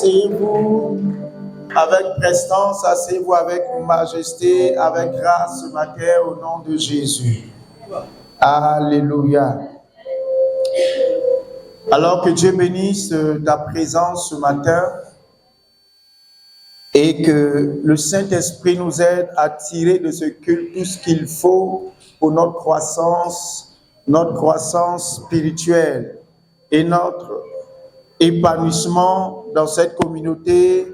Asseyez-vous avec prestance, asseyez-vous avec majesté, avec grâce ce matin au nom de Jésus. Alléluia. Alors que Dieu bénisse ta présence ce matin et que le Saint-Esprit nous aide à tirer de ce culte tout ce qu'il faut pour notre croissance spirituelle et notre épanouissement dans cette communauté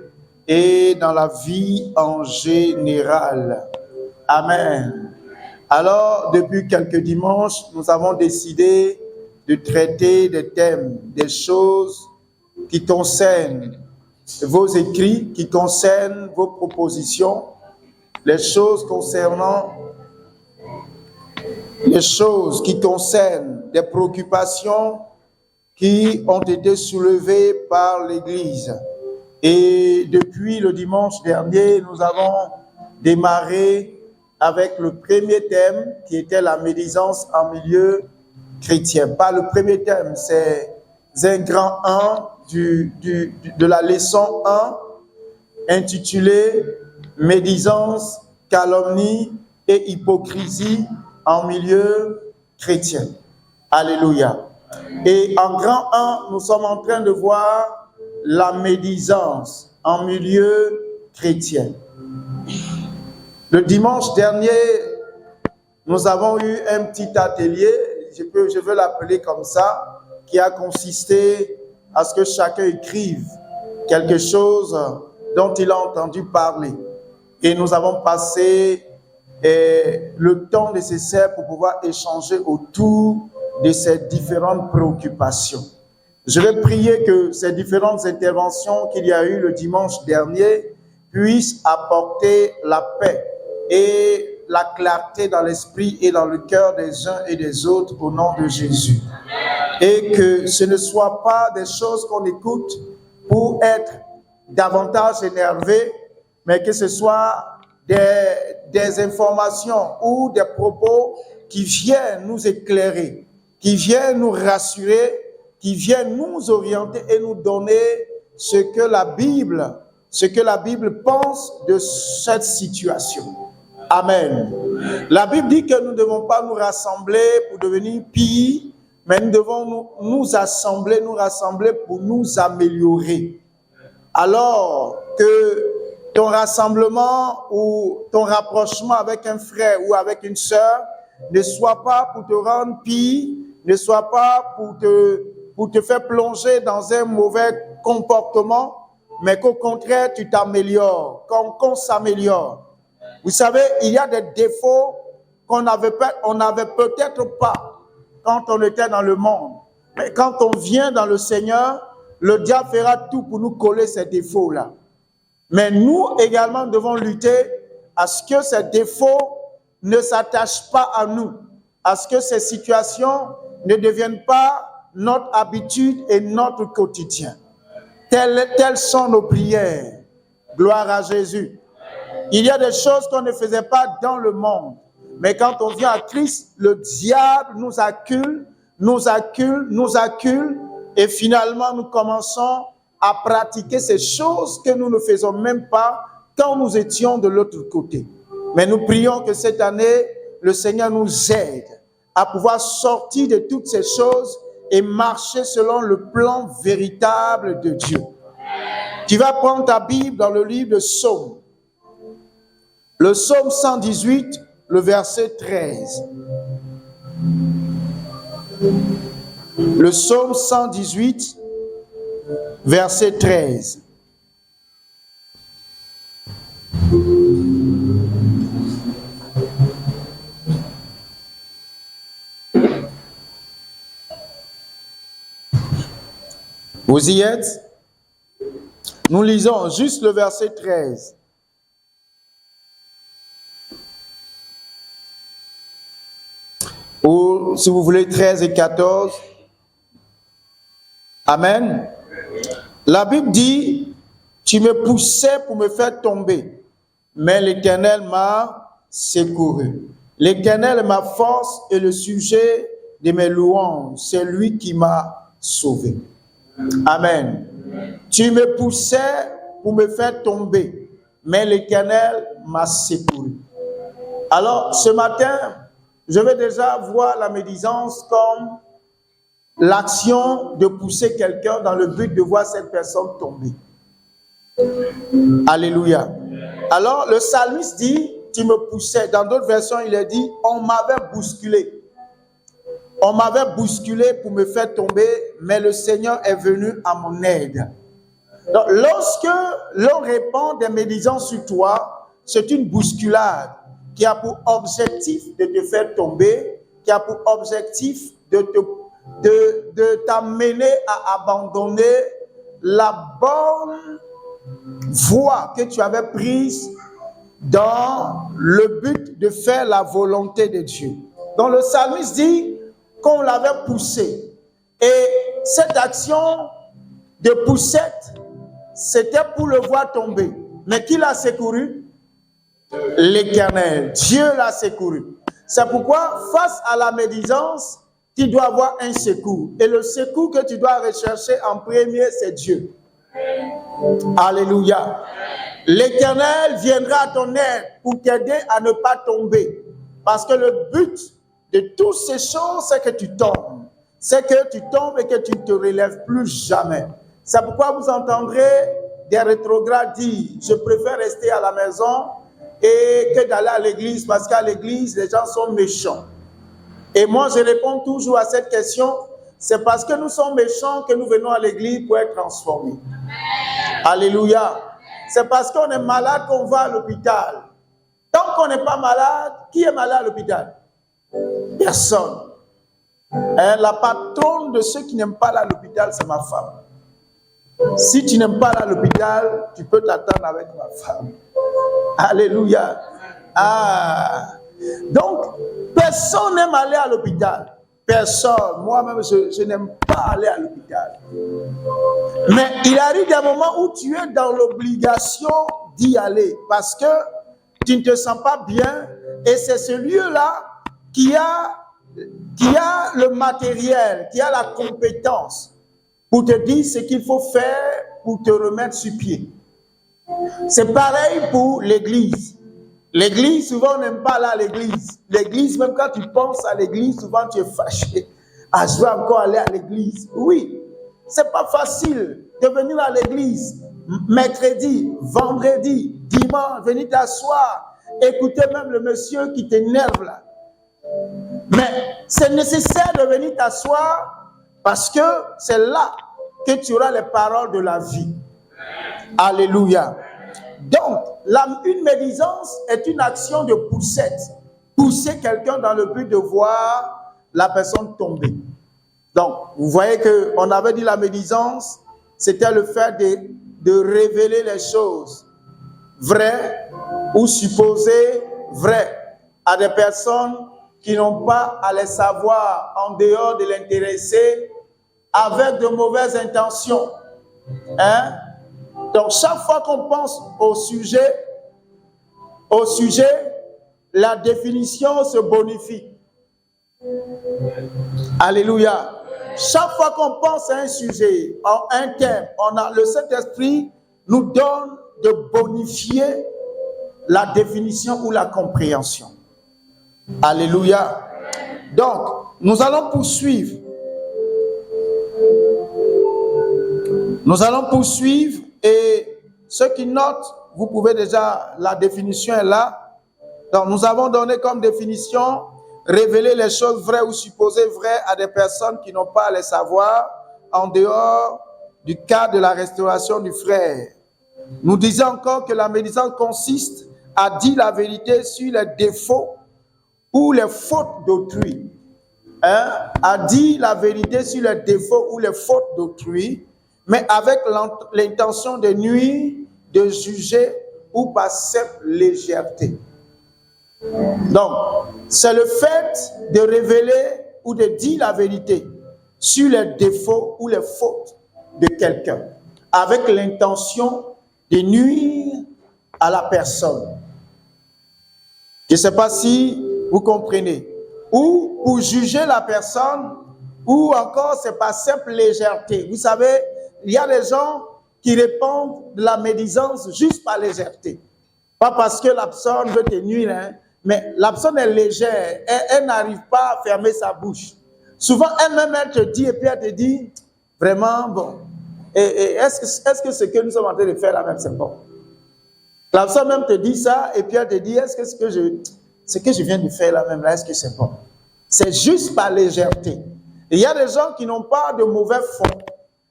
et dans la vie en général. Amen. Alors, depuis quelques dimanches, nous avons décidé de traiter des thèmes, des choses qui concernent vos écrits, qui concernent vos propositions, les choses qui concernent des préoccupations qui ont été soulevées par l'Église. Et depuis le dimanche dernier, nous avons démarré avec le premier thème qui était la médisance en milieu chrétien. Pas le premier thème, c'est un grand 1 de la leçon 1 intitulée médisance, calomnie et hypocrisie en milieu chrétien. Alléluia. Et en grand 1, nous sommes en train de voir la médisance en milieu chrétien. Le dimanche dernier, nous avons eu un petit atelier, je veux l'appeler comme ça, qui a consisté à ce que chacun écrive quelque chose dont il a entendu parler. Et nous avons passé le temps nécessaire pour pouvoir échanger autour de ces différentes préoccupations. Je vais prier que ces différentes interventions qu'il y a eu le dimanche dernier puissent apporter la paix et la clarté dans l'esprit et dans le cœur des uns et des autres au nom de Jésus. Et que ce ne soit pas des choses qu'on écoute pour être davantage énervé, mais que ce soit des informations ou des propos qui viennent nous éclairer, qui viennent nous rassurer, qui viennent nous orienter et nous donner ce que la Bible pense de cette situation. Amen. La Bible dit que nous ne devons pas nous rassembler pour devenir pire, mais nous devons nous rassembler pour nous améliorer. Alors que ton rassemblement ou ton rapprochement avec un frère ou avec une sœur ne soit pas pour te rendre pire, ne soit pas pour te faire plonger dans un mauvais comportement, mais qu'au contraire, tu t'améliores, qu'on s'améliore. Vous savez, il y a des défauts qu'on n'avait peut-être pas quand on était dans le monde. Mais quand on vient dans le Seigneur, le diable fera tout pour nous coller ces défauts-là. Mais nous également devons lutter à ce que ces défauts ne s'attachent pas à nous, à ce que ces situations ne deviennent pas notre habitude et notre quotidien. Telles sont nos prières. Gloire à Jésus. Il y a des choses qu'on ne faisait pas dans le monde. Mais quand on vient à Christ, le diable nous accule, et finalement nous commençons à pratiquer ces choses que nous ne faisons même pas quand nous étions de l'autre côté. Mais nous prions que cette année, le Seigneur nous aide à pouvoir sortir de toutes ces choses et marcher selon le plan véritable de Dieu. Tu vas prendre ta Bible dans le livre de Psaume. Le Psaume 118, le verset 13. Le Psaume 118, verset 13. Vous y êtes? Nous lisons juste le verset 13. Ou, si vous voulez, 13 et 14. Amen. La Bible dit, tu me poussais pour me faire tomber, mais l'Éternel m'a secouru. L'Éternel est ma force et le sujet de mes louanges. C'est lui qui m'a sauvé. Amen. Tu me poussais pour me faire tomber, mais l'Éternel m'a secouru. Alors, ce matin, je vais déjà voir la médisance comme l'action de pousser quelqu'un dans le but de voir cette personne tomber. Alléluia. Alors, le psalmiste dit, tu me poussais. Dans d'autres versions, il est dit, on m'avait bousculé. On m'avait bousculé pour me faire tomber, mais le Seigneur est venu à mon aide. Donc, lorsque l'on répand des médisances sur toi, c'est une bousculade qui a pour objectif de te faire tomber, qui a pour objectif de t'amener à abandonner la bonne voie que tu avais prise dans le but de faire la volonté de Dieu. Donc le psalmiste dit qu'on l'avait poussé. Et cette action de poussette, c'était pour le voir tomber. Mais qui l'a secouru? L'Éternel. Dieu l'a secouru. C'est pourquoi, face à la médisance, tu dois avoir un secours. Et le secours que tu dois rechercher en premier, c'est Dieu. Alléluia. L'Éternel viendra à ton aide pour t'aider à ne pas tomber. Parce que le but de toutes ces choses, c'est que tu tombes. C'est que tu tombes et que tu ne te relèves plus jamais. C'est pourquoi vous entendrez des rétrogrades dire « Je préfère rester à la maison et que d'aller à l'église parce qu'à l'église, les gens sont méchants. » Et moi, je réponds toujours à cette question. C'est parce que nous sommes méchants que nous venons à l'église pour être transformés. Alléluia. C'est parce qu'on est malade qu'on va à l'hôpital. Tant qu'on n'est pas malade, qui est malade à l'hôpital? Personne. La patronne de ceux qui n'aiment pas aller à l'hôpital, c'est ma femme. Si tu n'aimes pas aller à l'hôpital, tu peux t'attendre avec ma femme. Alléluia. Donc, personne n'aime aller à l'hôpital. Personne. Moi-même, je n'aime pas aller à l'hôpital. Mais il arrive des moments où tu es dans l'obligation d'y aller parce que tu ne te sens pas bien et c'est ce lieu-là qui a le matériel, qui a la compétence pour te dire ce qu'il faut faire pour te remettre sur pied. C'est pareil pour l'église. L'église, souvent, on n'aime pas aller à l'église. L'église, même quand tu penses à l'église, souvent tu es fâché. Ah, je vais encore aller à l'église. Oui, c'est pas facile de venir à l'église mercredi, vendredi, dimanche, venir t'asseoir, écouter même le monsieur qui t'énerve là. Mais c'est nécessaire de venir t'asseoir parce que c'est là que tu auras les paroles de la vie. Alléluia. Donc, une médisance est une action de poussette. Pousser quelqu'un dans le but de voir la personne tomber. Donc, vous voyez qu'on avait dit la médisance, c'était le fait de révéler les choses vraies ou supposées vraies à des personnes qui n'ont pas à les savoir en dehors de l'intéresser avec de mauvaises intentions. Donc, chaque fois qu'on pense au sujet, la définition se bonifie. Alléluia. Chaque fois qu'on pense à un sujet, à un thème, le Saint-Esprit nous donne de bonifier la définition ou la compréhension. Alléluia. Donc, nous allons poursuivre. Et ceux qui notent, vous pouvez déjà, la définition est là. Donc, nous avons donné comme définition, révéler les choses vraies ou supposées vraies à des personnes qui n'ont pas à les savoir en dehors du cadre de la restauration du frère. Nous disons encore que la médisance consiste à dire la vérité sur les défauts ou les fautes d'autrui. À dire la vérité sur les défauts ou les fautes d'autrui, mais avec l'intention de nuire, de juger ou par simple légèreté. Donc, c'est le fait de révéler ou de dire la vérité sur les défauts ou les fautes de quelqu'un, avec l'intention de nuire à la personne. Je ne sais pas si vous comprenez. Ou pour juger la personne, ou encore c'est par simple légèreté. Vous savez, Il y a des gens qui répandent de la médisance juste par légèreté. Pas parce que la personne veut te nuire, hein, mais la personne est légère, elle n'arrive pas à fermer sa bouche. Souvent, elle-même, elle te dit, et puis elle te dit, vraiment, bon, est-ce que ce que nous sommes en train de faire là même, c'est bon? La personne même te dit ça, et puis elle te dit, est-ce que ce que je viens de faire là même, là, est-ce que c'est bon? C'est juste par légèreté. Et il y a des gens qui n'ont pas de mauvais fond,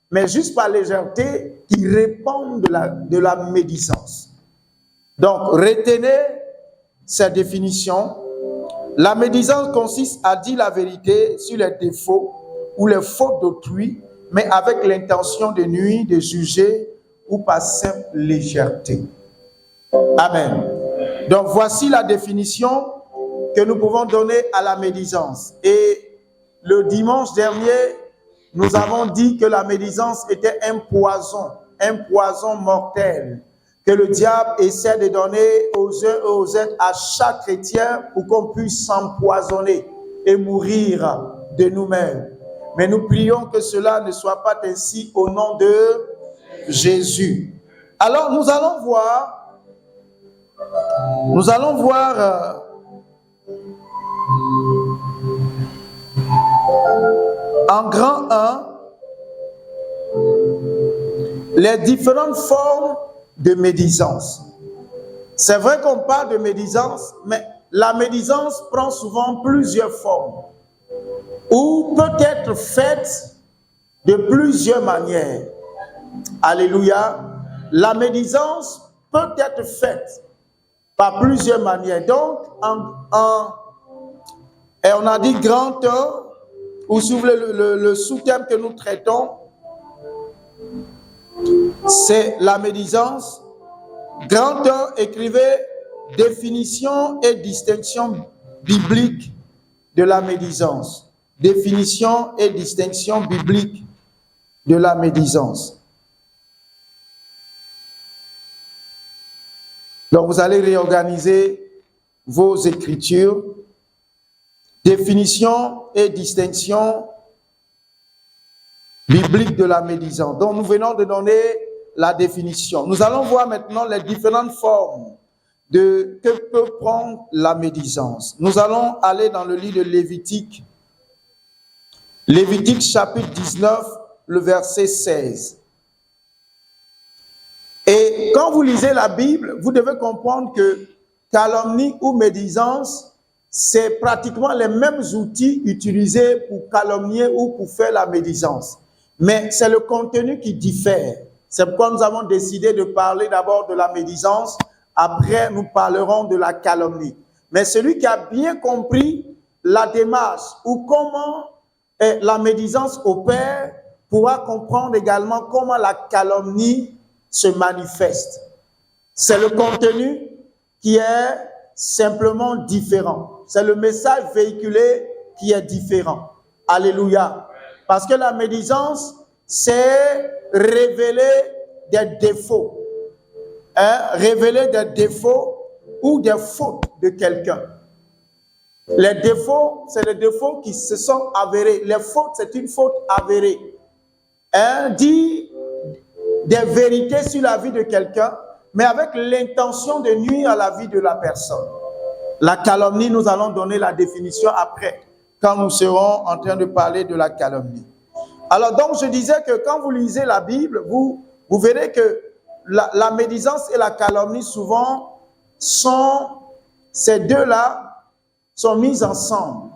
mais juste par légèreté, qui répandent de la médisance. Donc, retenez cette définition. La médisance consiste à dire la vérité sur les défauts ou les fautes d'autrui, mais avec l'intention de nuire, de juger ou par simple légèreté. Amen. Donc, voici la définition que nous pouvons donner à la médisance. Et le dimanche dernier, nous avons dit que la médisance était un poison mortel, que le diable essaie de donner aux uns et aux autres à chaque chrétien pour qu'on puisse s'empoisonner et mourir de nous-mêmes. Mais nous prions que cela ne soit pas ainsi au nom de Jésus. Alors nous allons voir en grand 1 les différentes formes de médisance. C'est vrai qu'on parle de médisance, mais la médisance prend souvent plusieurs formes ou peut être faite de plusieurs manières. Alléluia. La médisance peut être faite par plusieurs manières. Donc, et on a dit grand 1, ou si vous voulez le sous-thème que nous traitons, c'est la médisance. Grand 1 écrivait définition et distinction biblique de la médisance. Définition et distinction biblique de la médisance. Donc vous allez réorganiser vos écritures. Définition et distinction biblique de la médisance. Donc nous venons de donner la définition. Nous allons voir maintenant les différentes formes que peut prendre la médisance. Nous allons aller dans le livre de Lévitique. Lévitique chapitre 19, le verset 16. Et quand vous lisez la Bible, vous devez comprendre que calomnie ou médisance, c'est pratiquement les mêmes outils utilisés pour calomnier ou pour faire la médisance. Mais c'est le contenu qui diffère. C'est pourquoi nous avons décidé de parler d'abord de la médisance. Après, nous parlerons de la calomnie. Mais celui qui a bien compris la démarche ou comment la médisance opère pourra comprendre également comment la calomnie se manifeste. C'est le contenu qui est simplement différent. C'est le message véhiculé qui est différent. Alléluia. Parce que la médisance, c'est révéler des défauts. Révéler des défauts ou des fautes de quelqu'un. Les défauts, c'est les défauts qui se sont avérés. Les fautes, c'est une faute avérée. Dire des vérités sur la vie de quelqu'un, mais avec l'intention de nuire à la vie de la personne. La calomnie, nous allons donner la définition après, quand nous serons en train de parler de la calomnie. Alors donc, je disais que quand vous lisez la Bible, vous verrez que la médisance et la calomnie, souvent, ces deux-là sont mises ensemble.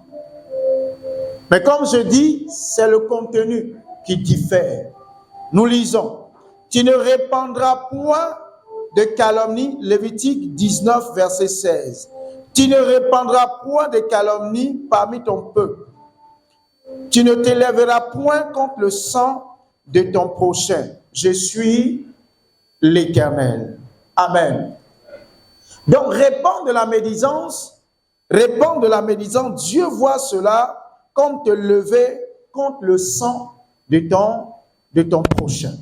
Mais comme je dis, c'est le contenu qui diffère. Nous lisons. Tu ne répandras point de calomnie, Lévitique 19, verset 16. Tu ne répandras point de calomnie parmi ton peuple. Tu ne t'élèveras point contre le sang de ton prochain. Je suis l'Éternel. Amen. Donc, répandre de la médisance, Dieu voit cela comme te lever contre le sang de ton prochain.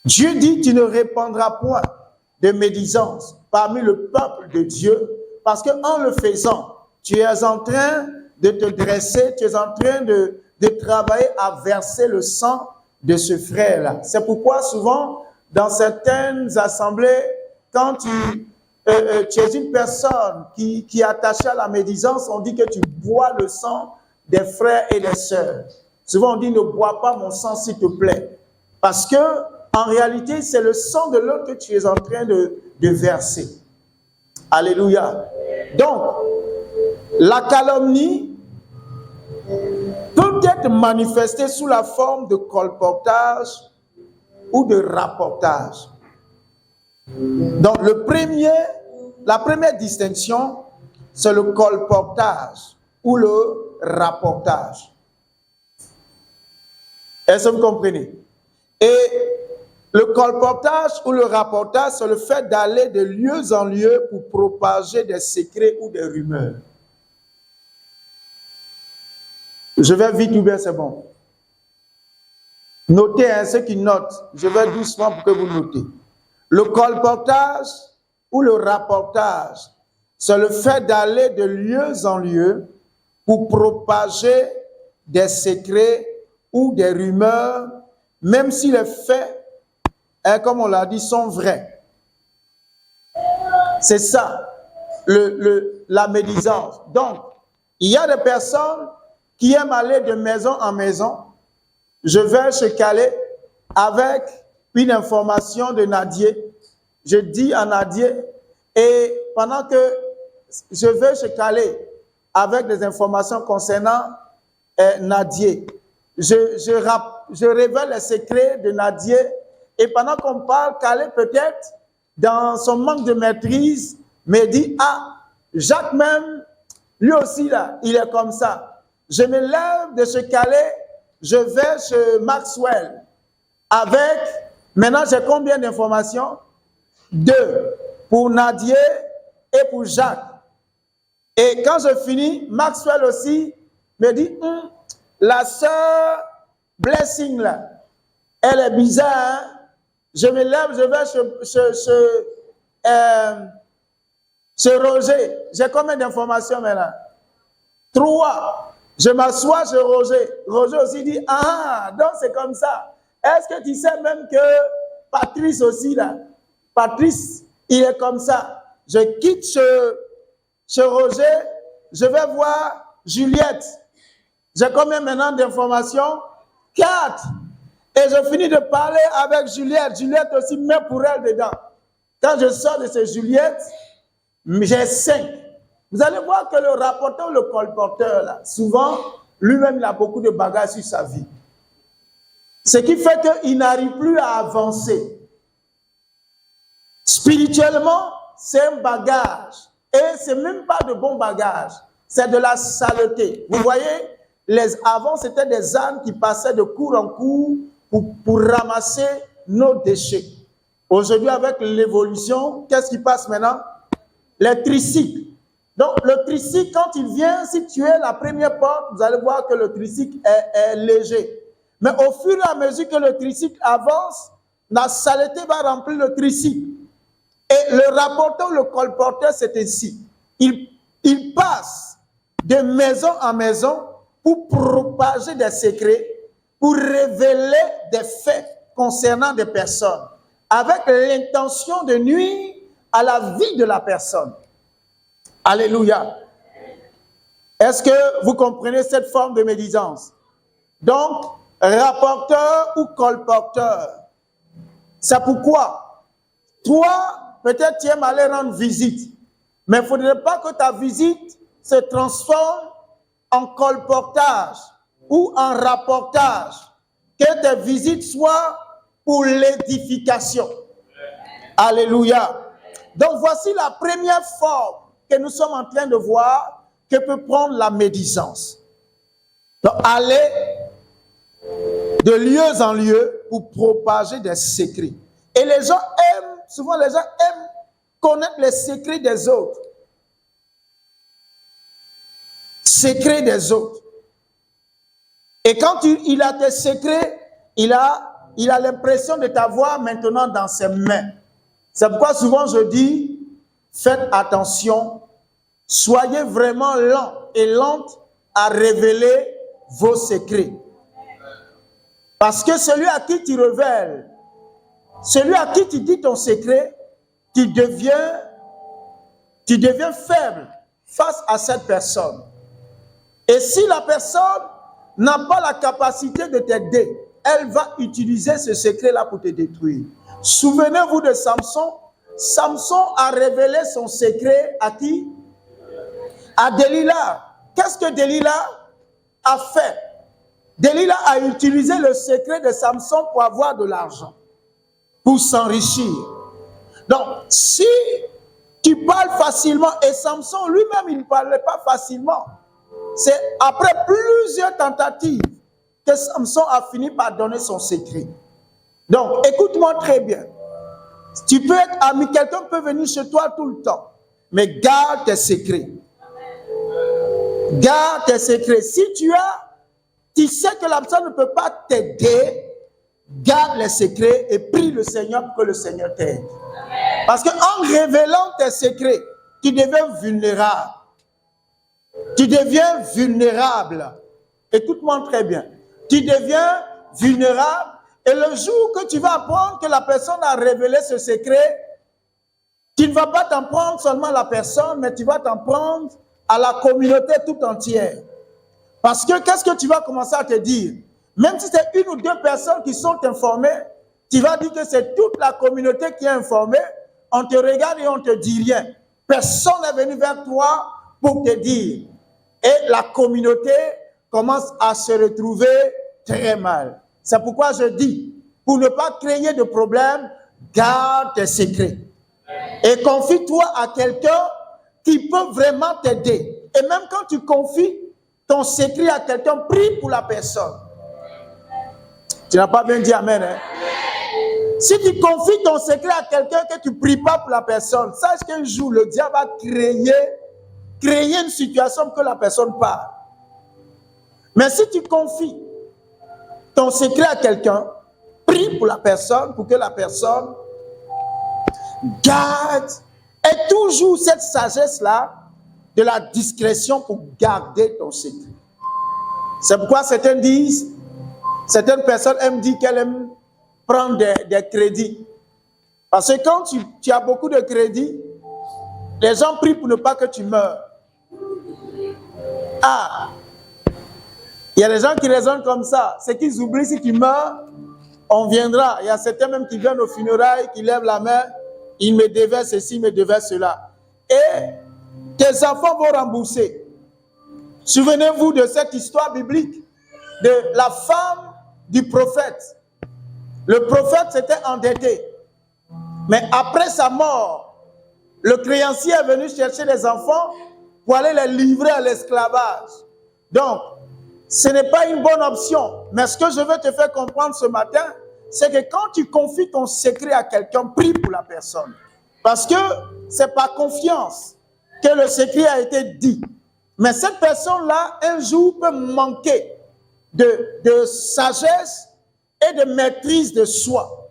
Dieu dit, tu ne répandras point de médisance parmi le peuple de Dieu, parce qu'en le faisant, tu es en train de te dresser, tu es en train de travailler à verser le sang de ce frère-là. C'est pourquoi souvent, dans certaines assemblées, quand tu es une personne qui est attachée à la médisance, on dit que tu bois le sang des frères et des sœurs. Souvent, on dit ne bois pas mon sang, s'il te plaît. Parce que, en réalité, c'est le sang de l'autre que tu es en train de verser. Alléluia. Donc, la calomnie peut être manifestée sous la forme de colportage ou de rapportage. Donc, la première distinction, c'est le colportage ou le rapportage. Est-ce que vous comprenez? Et le colportage ou le rapportage, c'est le fait d'aller de lieu en lieu pour propager des secrets ou des rumeurs. Je vais vite ou bien c'est bon. Notez, ceux qui notent, je vais doucement pour que vous notez. Le colportage ou le rapportage, c'est le fait d'aller de lieu en lieu pour propager des secrets ou des rumeurs, même si les faits, comme on l'a dit, sont vrais. C'est ça, la médisance. Donc, il y a des personnes qui aiment aller de maison en maison. Je vais chez Calais avec une information de Nadier. Je dis à Nadier, et pendant que je vais chez Calais avec des informations concernant Nadier, je révèle les secrets de Nadier, et pendant qu'on parle, Calais peut-être, dans son manque de maîtrise, me dit, ah, Jacques même, lui aussi là, il est comme ça. Je me lève de chez Calais, je vais chez Maxwell, avec, maintenant j'ai combien d'informations? 2, pour Nadier et pour Jacques. Et quand je finis, Maxwell aussi me dit, la sœur Blessing là, elle est bizarre, hein? Je me lève, je vais chez Roger. J'ai combien d'informations maintenant? 3. Je m'assois chez Roger. Roger aussi dit, ah, donc c'est comme ça. Est-ce que tu sais même que Patrice aussi là, Patrice, il est comme ça. Je quitte chez Roger, je vais voir Juliette. J'ai combien maintenant d'informations? 4. Et je finis de parler avec Juliette. Juliette aussi met pour elle dedans. Quand je sors de ces Juliette, j'ai 5. Vous allez voir que le rapporteur, le colporteur, là, souvent, lui-même, il a beaucoup de bagages sur sa vie. Ce qui fait qu'il n'arrive plus à avancer. Spirituellement, c'est un bagage. Et ce n'est même pas de bon bagage. C'est de la saleté. Vous voyez, avant, c'était des ânes qui passaient de cour en cour pour ramasser nos déchets. Aujourd'hui, avec l'évolution, qu'est-ce qui passe maintenant? Les tricycles. Donc, le tricycle, quand il vient, si tu es la première porte, vous allez voir que le tricycle est léger. Mais au fur et à mesure que le tricycle avance, la saleté va remplir le tricycle. Et le rapporteur, le colporteur, c'est ainsi. Il passe de maison en maison pour propager des secrets, pour révéler des faits concernant des personnes, avec l'intention de nuire à la vie de la personne. Alléluia. Est-ce que vous comprenez cette forme de médisance? Donc, rapporteur ou colporteur. C'est pourquoi, toi, peut-être tu aimes aller rendre visite, mais il ne faudrait pas que ta visite se transforme en colportage ou en rapportage. Que tes visites soient pour l'édification. Alléluia. Donc, voici la première forme que nous sommes en train de voir que peut prendre la médisance. Donc, aller de lieu en lieu pour propager des secrets. Et les gens aiment, souvent les gens aiment connaître les secrets des autres. Secrets des autres. Et quand il a tes secrets, il a l'impression de t'avoir maintenant dans ses mains. C'est pourquoi souvent je dis, faites attention, soyez vraiment lents et lentes à révéler vos secrets. Parce que celui à qui tu révèles, celui à qui tu dis ton secret, tu deviens faible face à cette personne. Et si la personne n'a pas la capacité de t'aider, elle va utiliser ce secret-là pour te détruire. Souvenez-vous de Samson. Samson a révélé son secret à qui? À Delilah. Qu'est-ce que Delilah a fait? Delilah a utilisé le secret de Samson pour avoir de l'argent, pour s'enrichir. Donc, si tu parles facilement, et Samson lui-même, il ne parlait pas facilement, c'est après plusieurs tentatives que Samson a fini par donner son secret. Donc, écoute-moi très bien. Tu peux être ami, quelqu'un peut venir chez toi tout le temps, mais garde tes secrets. Garde tes secrets. Si tu sais que la personne ne peut pas t'aider, garde les secrets et prie le Seigneur pour que le Seigneur t'aide. Parce qu'en révélant tes secrets, tu deviens vulnérable. Tu deviens vulnérable. Écoute-moi très bien. Tu deviens vulnérable et le jour que tu vas apprendre que la personne a révélé ce secret, tu ne vas pas t'en prendre seulement à la personne, mais tu vas t'en prendre à la communauté tout entière. Parce que qu'est-ce que tu vas commencer à te dire? Même si c'est une ou deux personnes qui sont informées, tu vas dire que c'est toute la communauté qui est informée. On te regarde et on ne te dit rien. Personne n'est venu vers toi pour te dire. Et la communauté commence à se retrouver très mal. C'est pourquoi je dis, pour ne pas créer de problème, garde tes secrets. Et confie-toi à quelqu'un qui peut vraiment t'aider. Et même quand tu confies ton secret à quelqu'un, prie pour la personne. Tu n'as pas bien dit amen, hein? Si tu confies ton secret à quelqu'un que tu ne pries pas pour la personne, sache qu'un jour, le diable va créer une situation pour que la personne parle. Mais si tu confies ton secret à quelqu'un, prie pour la personne, pour que la personne garde, et toujours cette sagesse-là, de la discrétion pour garder ton secret. C'est pourquoi certaines personnes aiment dire qu'elles aiment prendre des crédits. Parce que quand tu as beaucoup de crédits, les gens prient pour ne pas que tu meurs. Ah, il y a des gens qui raisonnent comme ça. C'est qu'ils oublient, si tu meurs, on viendra. Il y a certains même qui viennent aux funérailles, qui lèvent la main, ils me devaient ceci, ils me devaient cela. Et tes enfants vont rembourser. Souvenez-vous de cette histoire biblique de la femme du prophète. Le prophète s'était endetté. Mais après sa mort, le créancier est venu chercher les enfants pour aller les livrer à l'esclavage. Donc, ce n'est pas une bonne option. Mais ce que je veux te faire comprendre ce matin, c'est que quand tu confies ton secret à quelqu'un, prie pour la personne. Parce que c'est par confiance que le secret a été dit. Mais cette personne-là, un jour, peut manquer de sagesse et de maîtrise de soi.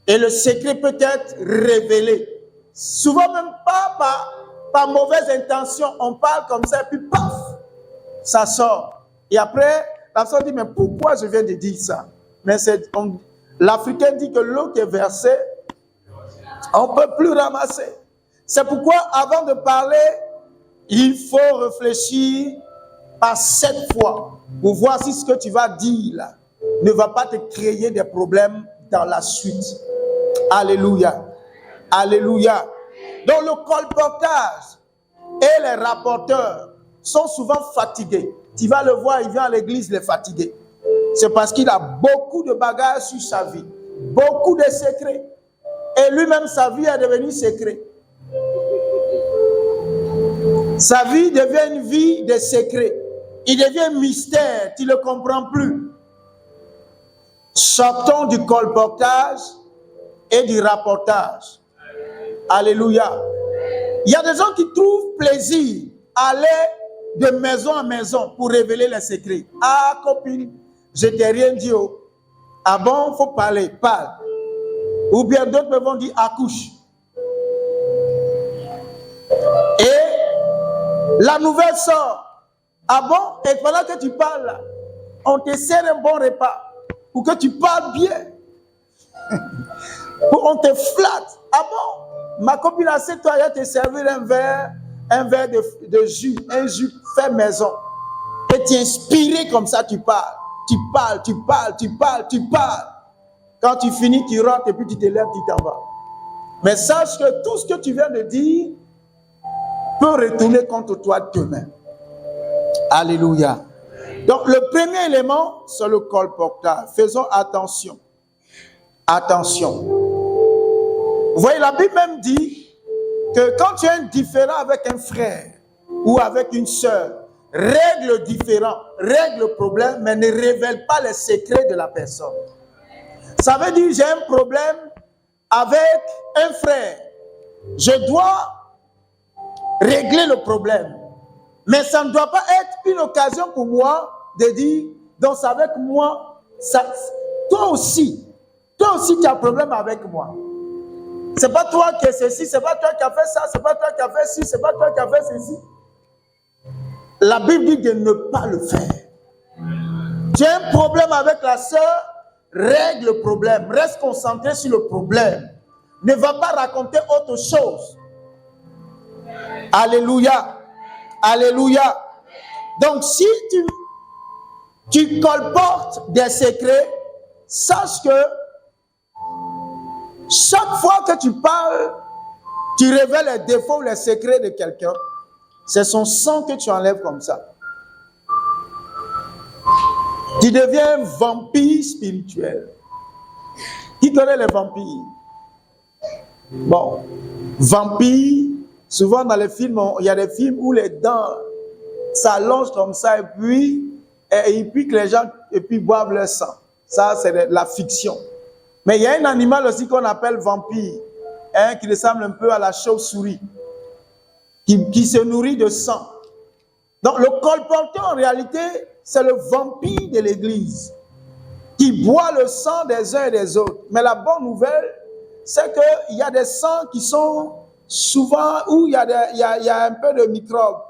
Et le secret peut être révélé. Souvent même pas par mauvaise intention. On parle comme ça, et puis paf, ça sort. Et après, la personne dit, mais pourquoi je viens de dire ça? Mais l'Africain dit que l'eau qui est versée, on ne peut plus ramasser. C'est pourquoi, avant de parler, il faut réfléchir par 7 fois pour voir si ce que tu vas dire là ne va pas te créer des problèmes dans la suite. Alléluia. Alléluia. Donc le colportage et les rapporteurs sont souvent fatigués. Tu vas le voir, il vient à l'église, il est fatigué. C'est parce qu'il a beaucoup de bagages sur sa vie, beaucoup de secrets. Et lui-même, sa vie est devenue secret. Sa vie devient une vie de secret. Il devient mystère, tu ne le comprends plus. Sortons du colportage et du rapportage. Alléluia. Il y a des gens qui trouvent plaisir à aller de maison en maison pour révéler les secrets. Ah, copine, je t'ai rien dit. Oh. Ah bon, il faut parler, parle. Ou bien d'autres me vont dire accouche. Et la nouvelle sort. Ah bon, et pendant que tu parles, on te sert un bon repas. pour que tu parles bien. Pour qu'on te flatte. Ah bon? Ma copine assieds-toi, elle va te servir un verre de jus, un jus fait maison. Et tu es inspiré comme ça, tu parles. Tu parles. Quand tu finis, tu rentres et puis tu te lèves, tu t'en vas. Mais sache que tout ce que tu viens de dire peut retourner contre toi demain. Alléluia. Donc, le premier élément, c'est le colportage. Faisons attention. Attention. Vous voyez, la Bible même dit que quand tu as un différend avec un frère ou avec une sœur, règle le différend, règle le problème, mais ne révèle pas les secrets de la personne. Ça veut dire, j'ai un problème avec un frère. Je dois régler le problème. Mais ça ne doit pas être une occasion pour moi de dire, donc c'est avec moi, ça, toi aussi tu as un problème avec moi. C'est pas toi qui es ceci, c'est pas toi qui as fait ça, c'est pas toi qui as fait ci, c'est pas toi qui as fait ceci. La Bible dit de ne pas le faire. Tu as un problème avec la sœur, règle le problème, reste concentré sur le problème. Ne va pas raconter autre chose. Alléluia. Alléluia. Donc si tu colportes des secrets, sache que chaque fois que tu parles, tu révèles les défauts ou les secrets de quelqu'un. C'est son sang que tu enlèves comme ça. Tu deviens un vampire spirituel. Qui connaît les vampires? Bon, vampire, souvent dans les films, il y a des films où les dents s'allongent comme ça et puis ils piquent les gens et puis boivent leur sang. Ça, c'est la fiction. Mais il y a un animal aussi qu'on appelle vampire, qui ressemble un peu à la chauve-souris, qui se nourrit de sang. Donc le colporteur en réalité, c'est le vampire de l'église, qui boit le sang des uns et des autres. Mais la bonne nouvelle, c'est qu'il y a des sangs qui sont souvent où il y a un peu de microbes.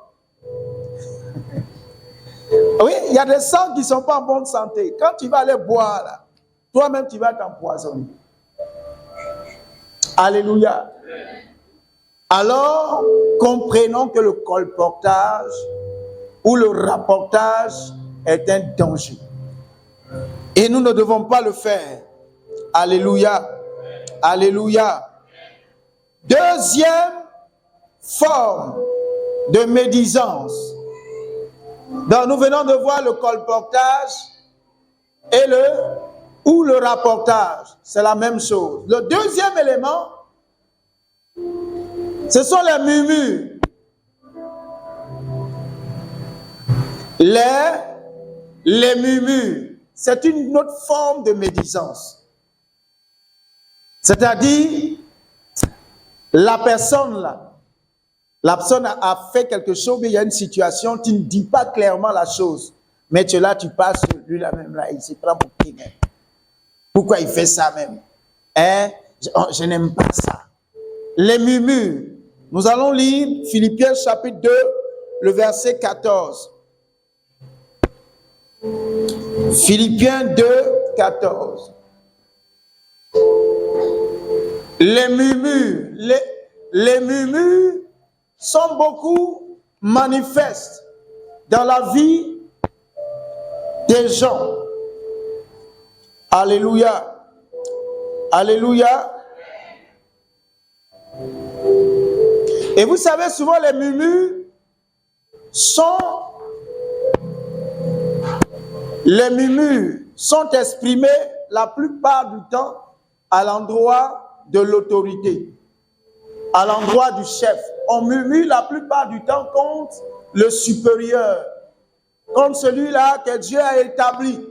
Oui, il y a des sangs qui ne sont pas en bonne santé. Quand tu vas aller boire, là, toi-même tu vas t'empoisonner. Alléluia. Alors, comprenons que le colportage ou le rapportage est un danger. Et nous ne devons pas le faire. Alléluia. Alléluia. Deuxième forme de médisance. Donc, nous venons de voir le colportage et le rapportage. C'est la même chose. Le deuxième élément, ce sont les murmures. Les murmures, c'est une autre forme de médisance. C'est-à-dire, la personne a fait quelque chose, mais il y a une situation, tu ne dis pas clairement la chose. Mais tu es là, tu passes sur lui là même, là, il se prend pour qui même. Pourquoi il fait ça même? Je n'aime pas ça. Les murmures. Nous allons lire Philippiens chapitre 2, le verset 14. Philippiens 2, 14. Les murmures sont beaucoup manifestes dans la vie des gens. Alléluia. Alléluia. Et vous savez, souvent les murmures sont exprimés la plupart du temps à l'endroit de l'autorité, à l'endroit du chef. On murmure la plupart du temps contre le supérieur, contre celui-là que Dieu a établi.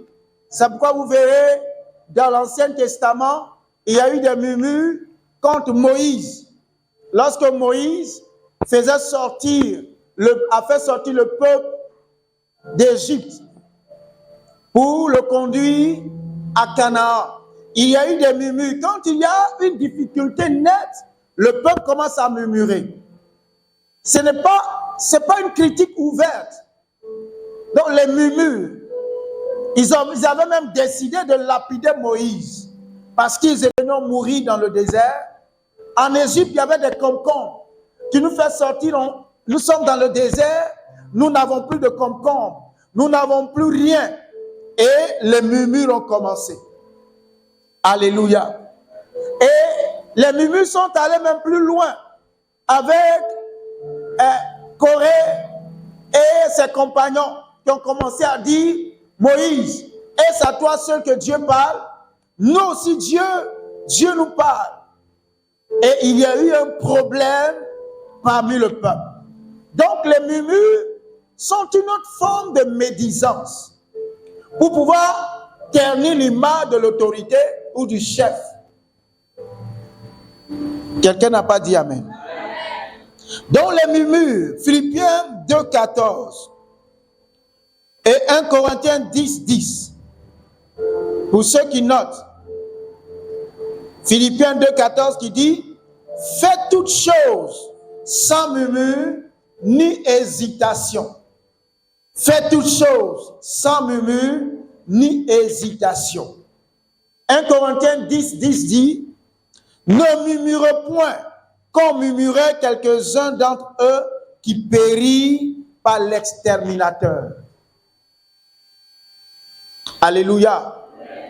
C'est pourquoi vous verrez dans l'Ancien Testament, il y a eu des murmures contre Moïse. Lorsque Moïse a fait sortir le peuple d'Égypte pour le conduire à Canaan, il y a eu des murmures. Quand il y a une difficulté nette, le peuple commence à murmurer. Ce n'est pas une critique ouverte. Donc les murmures. Ils avaient même décidé de lapider Moïse parce qu'ils étaient mourir dans le désert. En Égypte, il y avait des concombres qui nous fait sortir. Nous sommes dans le désert, nous n'avons plus de concombres, nous n'avons plus rien. Et les murmures ont commencé. Alléluia. Et les murmures sont allés même plus loin avec Corée et ses compagnons qui ont commencé à dire, Moïse, est-ce à toi seul que Dieu parle? Nous aussi, Dieu nous parle. Et il y a eu un problème parmi le peuple. Donc les murmures sont une autre forme de médisance pour pouvoir ternir l'image de l'autorité ou du chef. Quelqu'un n'a pas dit amen. Donc les murmures, Philippiens 2,14 et 1 Corinthiens 10,10. Pour ceux qui notent, Philippiens 2,14 qui dit, faites toutes choses sans murmure ni hésitation. Faites toutes choses sans murmure ni hésitation. 1 Corinthiens 10,10 dit, ne murmurez point, comme murmuraient quelques-uns d'entre eux qui périssent par l'exterminateur. Alléluia.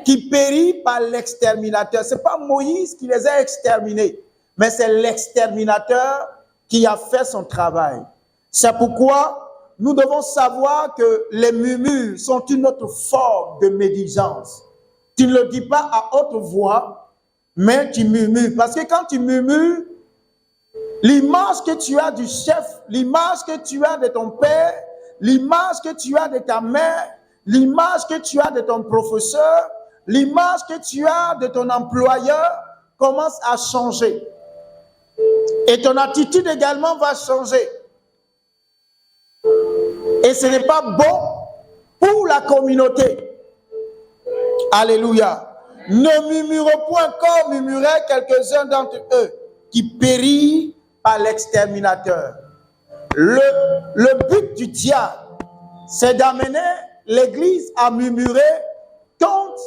Qui périt par l'exterminateur. Ce n'est pas Moïse qui les a exterminés, mais c'est l'exterminateur qui a fait son travail. C'est pourquoi nous devons savoir que les murmures sont une autre forme de médisance. Tu ne le dis pas à haute voix, mais tu murmures. Parce que quand tu murmures, l'image que tu as du chef, l'image que tu as de ton père, l'image que tu as de ta mère, l'image que tu as de ton professeur, l'image que tu as de ton employeur commence à changer. Et ton attitude également va changer. Et ce n'est pas bon pour la communauté. Alléluia. Ne murmurez point comme murmuraient quelques-uns d'entre eux qui périssent par l'exterminateur. Le but du diable, c'est d'amener l'Église à murmurer contre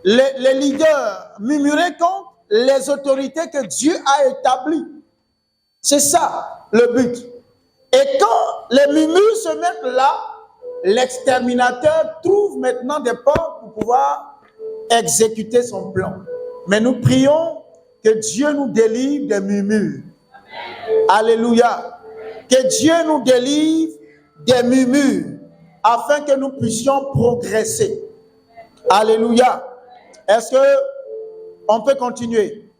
les leaders, murmurer contre les autorités que Dieu a établies. C'est ça le but. Et quand les murmures se mettent là, l'exterminateur trouve maintenant des portes pour pouvoir exécuter son plan. Mais nous prions que Dieu nous délivre des murmures. Alléluia. Que Dieu nous délivre des murmures afin que nous puissions progresser. Alléluia. Est-ce que on peut continuer?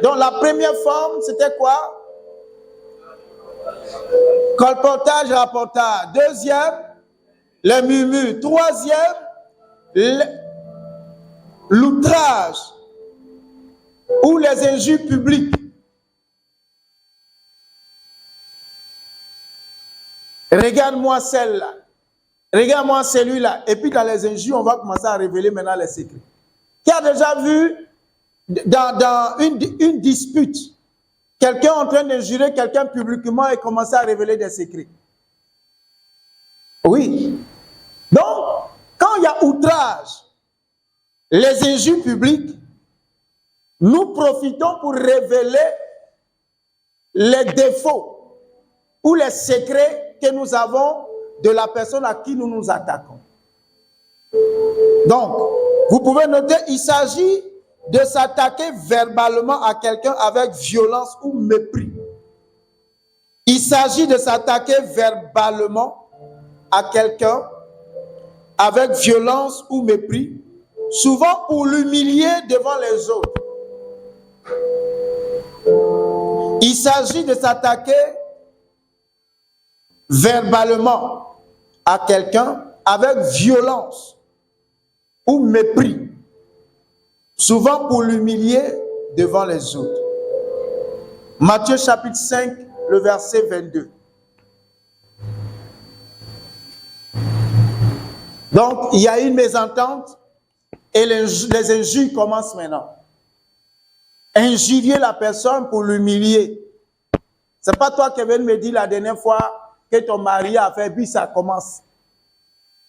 Donc la première forme, c'était quoi? Colportage, rapportage. Deuxième, les murmures. Troisième, l'outrage ou les injures publiques. Regarde-moi celle-là. Regarde-moi celui-là. Et puis dans les injures, on va commencer à révéler maintenant les secrets. Qui a déjà vu dans une dispute, quelqu'un en train d'injurer quelqu'un publiquement et commencer à révéler des secrets? Oui. Donc, quand il y a outrage, les injures publiques, nous profitons pour révéler les défauts ou les secrets que nous avons de la personne à qui nous nous attaquons. Donc, vous pouvez noter, il s'agit de s'attaquer verbalement à quelqu'un avec violence ou mépris. Il s'agit de s'attaquer verbalement à quelqu'un avec violence ou mépris, souvent pour l'humilier devant les autres. Il s'agit de s'attaquer verbalement à quelqu'un avec violence ou mépris, souvent pour l'humilier devant les autres. Matthieu chapitre 5, le verset 22. Donc, il y a une mésentente et les injures commencent maintenant. Injurier la personne pour l'humilier. C'est pas toi qui viens de me dire la dernière fois que ton mari a fait, puis ça commence.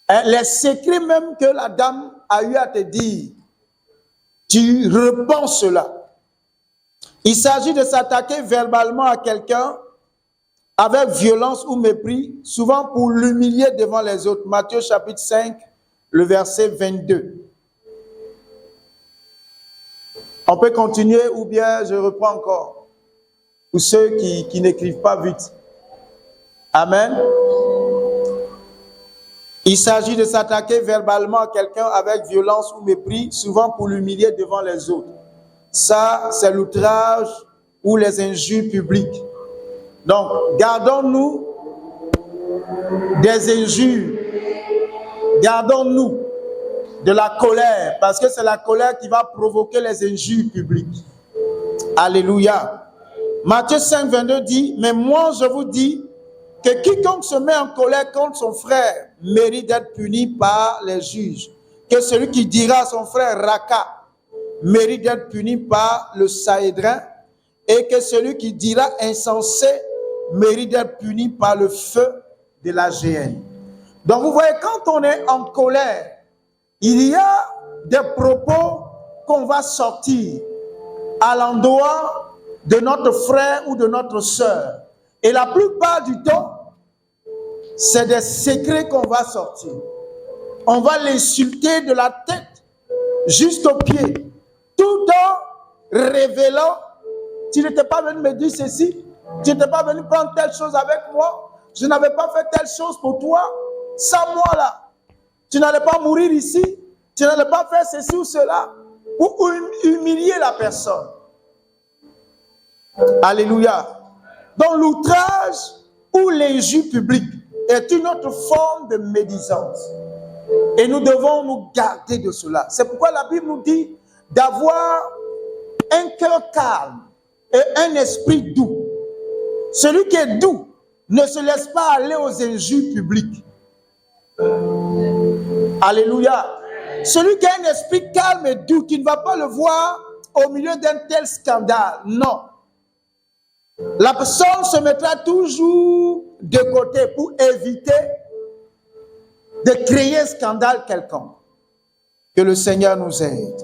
Les secrets même que la dame a eu à te dire, tu repenses cela. Il s'agit de s'attaquer verbalement à quelqu'un avec violence ou mépris, souvent pour l'humilier devant les autres. Matthieu chapitre 5, le verset 22. On peut continuer ou bien je reprends encore. Pour ceux qui n'écrivent pas vite. Amen. Il s'agit de s'attaquer verbalement à quelqu'un avec violence ou mépris, souvent pour l'humilier devant les autres. Ça, c'est l'outrage ou les injures publiques. Donc, gardons-nous des injures. Gardons-nous de la colère, parce que c'est la colère qui va provoquer les injures publiques. Alléluia. Matthieu 5, 22 dit, « Mais moi, je vous dis que quiconque se met en colère contre son frère mérite d'être puni par les juges. Que celui qui dira à son frère Raka mérite d'être puni par le Sahédrin, et que celui qui dira insensé mérite d'être puni par le feu de la géhenne. » Donc vous voyez, quand on est en colère, il y a des propos qu'on va sortir à l'endroit de notre frère ou de notre sœur. Et la plupart du temps, c'est des secrets qu'on va sortir. On va l'insulter de la tête jusqu'aux pieds, tout en révélant, tu n'étais pas venu me dire ceci, tu n'étais pas venu prendre telle chose avec moi, je n'avais pas fait telle chose pour toi, sans moi là. Tu n'allais pas mourir ici, tu n'allais pas faire ceci ou cela, pour humilier la personne. Alléluia. Donc l'outrage ou l'injure publique est une autre forme de médisance. Et nous devons nous garder de cela. C'est pourquoi la Bible nous dit d'avoir un cœur calme et un esprit doux. Celui qui est doux ne se laisse pas aller aux injures publiques. Alléluia. Celui qui a un esprit calme et doux, qui ne va pas le voir au milieu d'un tel scandale. Non. La personne se mettra toujours de côté pour éviter de créer un scandale quelconque. Que le Seigneur nous aide.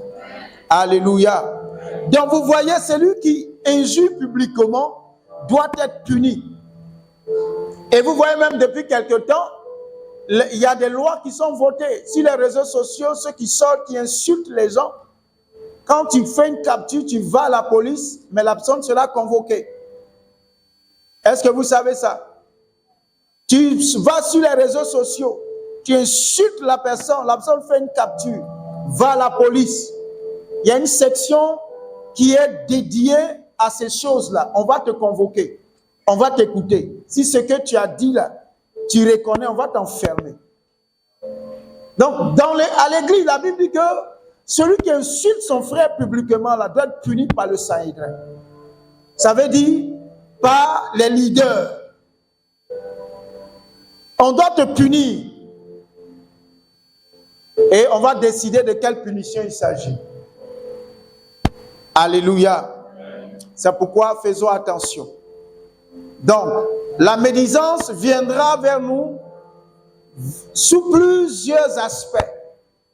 Alléluia. Donc vous voyez, celui qui injure publiquement doit être puni. Et vous voyez même depuis quelque temps, il y a des lois qui sont votées sur les réseaux sociaux, ceux qui sortent, qui insultent les gens. Quand tu fais une capture, tu vas à la police, mais la personne sera convoquée. Est-ce que vous savez ça? Tu vas sur les réseaux sociaux, tu insultes la personne fait une capture, va à la police. Il y a une section qui est dédiée à ces choses-là. On va te convoquer, on va t'écouter. Si ce que tu as dit là, tu reconnais, on va t'enfermer. Donc, à l'église, la Bible dit que celui qui insulte son frère publiquement là, doit être puni par le Sahédrin. Ça veut dire par les leaders. On doit te punir. Et on va décider de quelle punition il s'agit. Alléluia. C'est pourquoi faisons attention. Donc, la médisance viendra vers nous sous plusieurs aspects.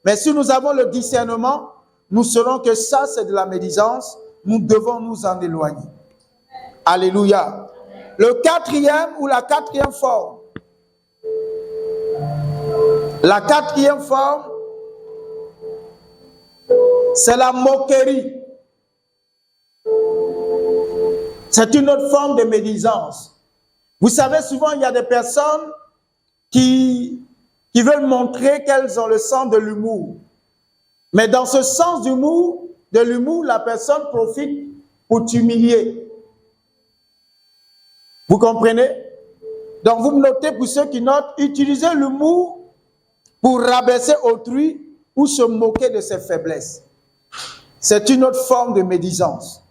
Mais si nous avons le discernement, nous saurons que ça, c'est de la médisance. Nous devons nous en éloigner. Alléluia. Le quatrième ou la quatrième forme. La quatrième forme, c'est la moquerie. C'est une autre forme de médisance. Vous savez, souvent, il y a des personnes qui veulent montrer qu'elles ont le sens de l'humour. Mais dans ce sens de l'humour, la personne profite pour t'humilier. Vous comprenez? Donc, vous notez, pour ceux qui notent, utilisez l'humour pour rabaisser autrui ou se moquer de ses faiblesses. C'est une autre forme de médisance.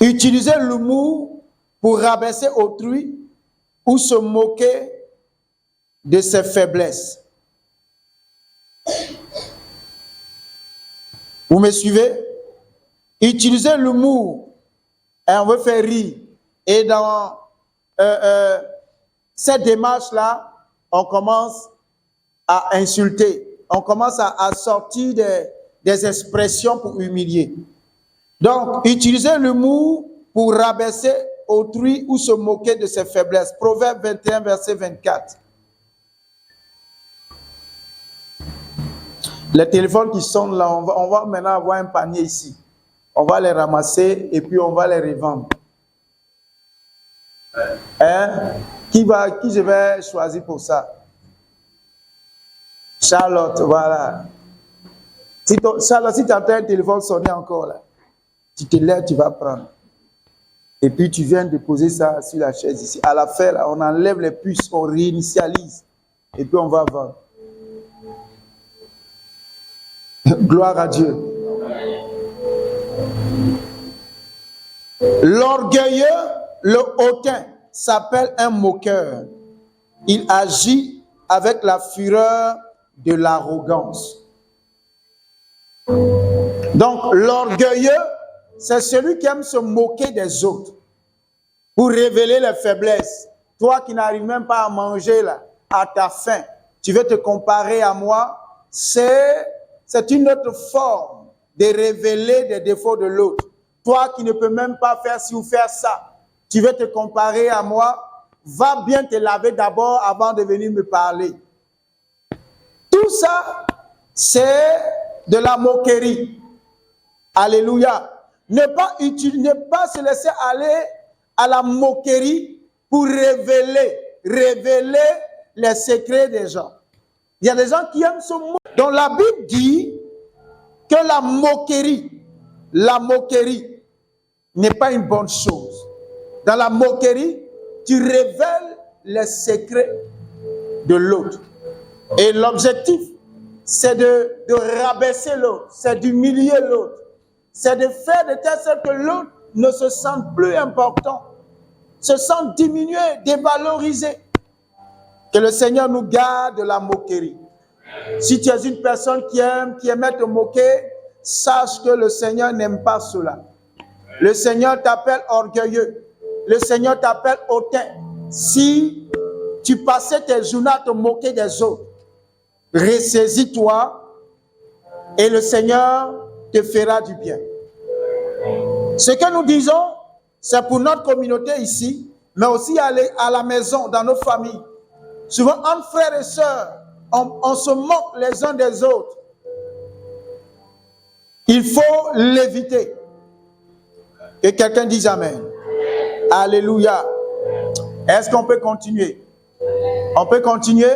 Utilisez l'humour pour rabaisser autrui ou se moquer de ses faiblesses. Vous me suivez? Utilisez l'humour et on veut faire rire. Et dans cette démarche-là, on commence à insulter, on commence à sortir des expressions pour humilier. Donc, utiliser l'humour pour rabaisser autrui ou se moquer de ses faiblesses. Proverbe 21, verset 24. Les téléphones qui sonnent là, on va maintenant avoir un panier ici. On va les ramasser et puis on va les revendre. Hein? Qui je vais choisir pour ça? Charlotte, voilà. Charlotte, si tu entends un téléphone sonner encore là, tu te lèves, tu vas prendre. Et puis tu viens déposer ça sur la chaise ici. À la fin, là, on enlève les puces, on réinitialise. Et puis on va vendre. Gloire à Dieu. L'orgueilleux, le hautain, s'appelle un moqueur. Il agit avec la fureur de l'arrogance. Donc, l'orgueilleux, c'est celui qui aime se moquer des autres pour révéler les faiblesses. Toi qui n'arrives même pas à manger là, à ta faim, tu veux te comparer à moi, c'est une autre forme de révéler des défauts de l'autre. Toi qui ne peux même pas faire ci ou faire ça, tu veux te comparer à moi, va bien te laver d'abord avant de venir me parler. Tout ça, c'est de la moquerie. Alléluia. Ne pas se laisser aller à la moquerie pour révéler les secrets des gens. Il y a des gens qui aiment se moquer. Donc la Bible dit que la moquerie n'est pas une bonne chose. Dans la moquerie, tu révèles les secrets de l'autre. Et l'objectif, c'est de rabaisser l'autre, c'est d'humilier l'autre, c'est de faire de telle sorte que l'autre ne se sente plus important, se sente diminué, dévalorisé. Que le Seigneur nous garde de la moquerie. Si tu es une personne qui aime te moquer, sache que le Seigneur n'aime pas cela. Le Seigneur t'appelle orgueilleux. Le Seigneur t'appelle hautain. Si tu passais tes journées à te moquer des autres, ressaisis-toi et le Seigneur te fera du bien. Ce que nous disons, c'est pour notre communauté ici, mais aussi à la maison, dans nos familles. Souvent, entre frères et sœurs, on se moque les uns des autres. Il faut l'éviter. Que quelqu'un dise Amen. Alléluia. Est-ce qu'on peut continuer? On peut continuer?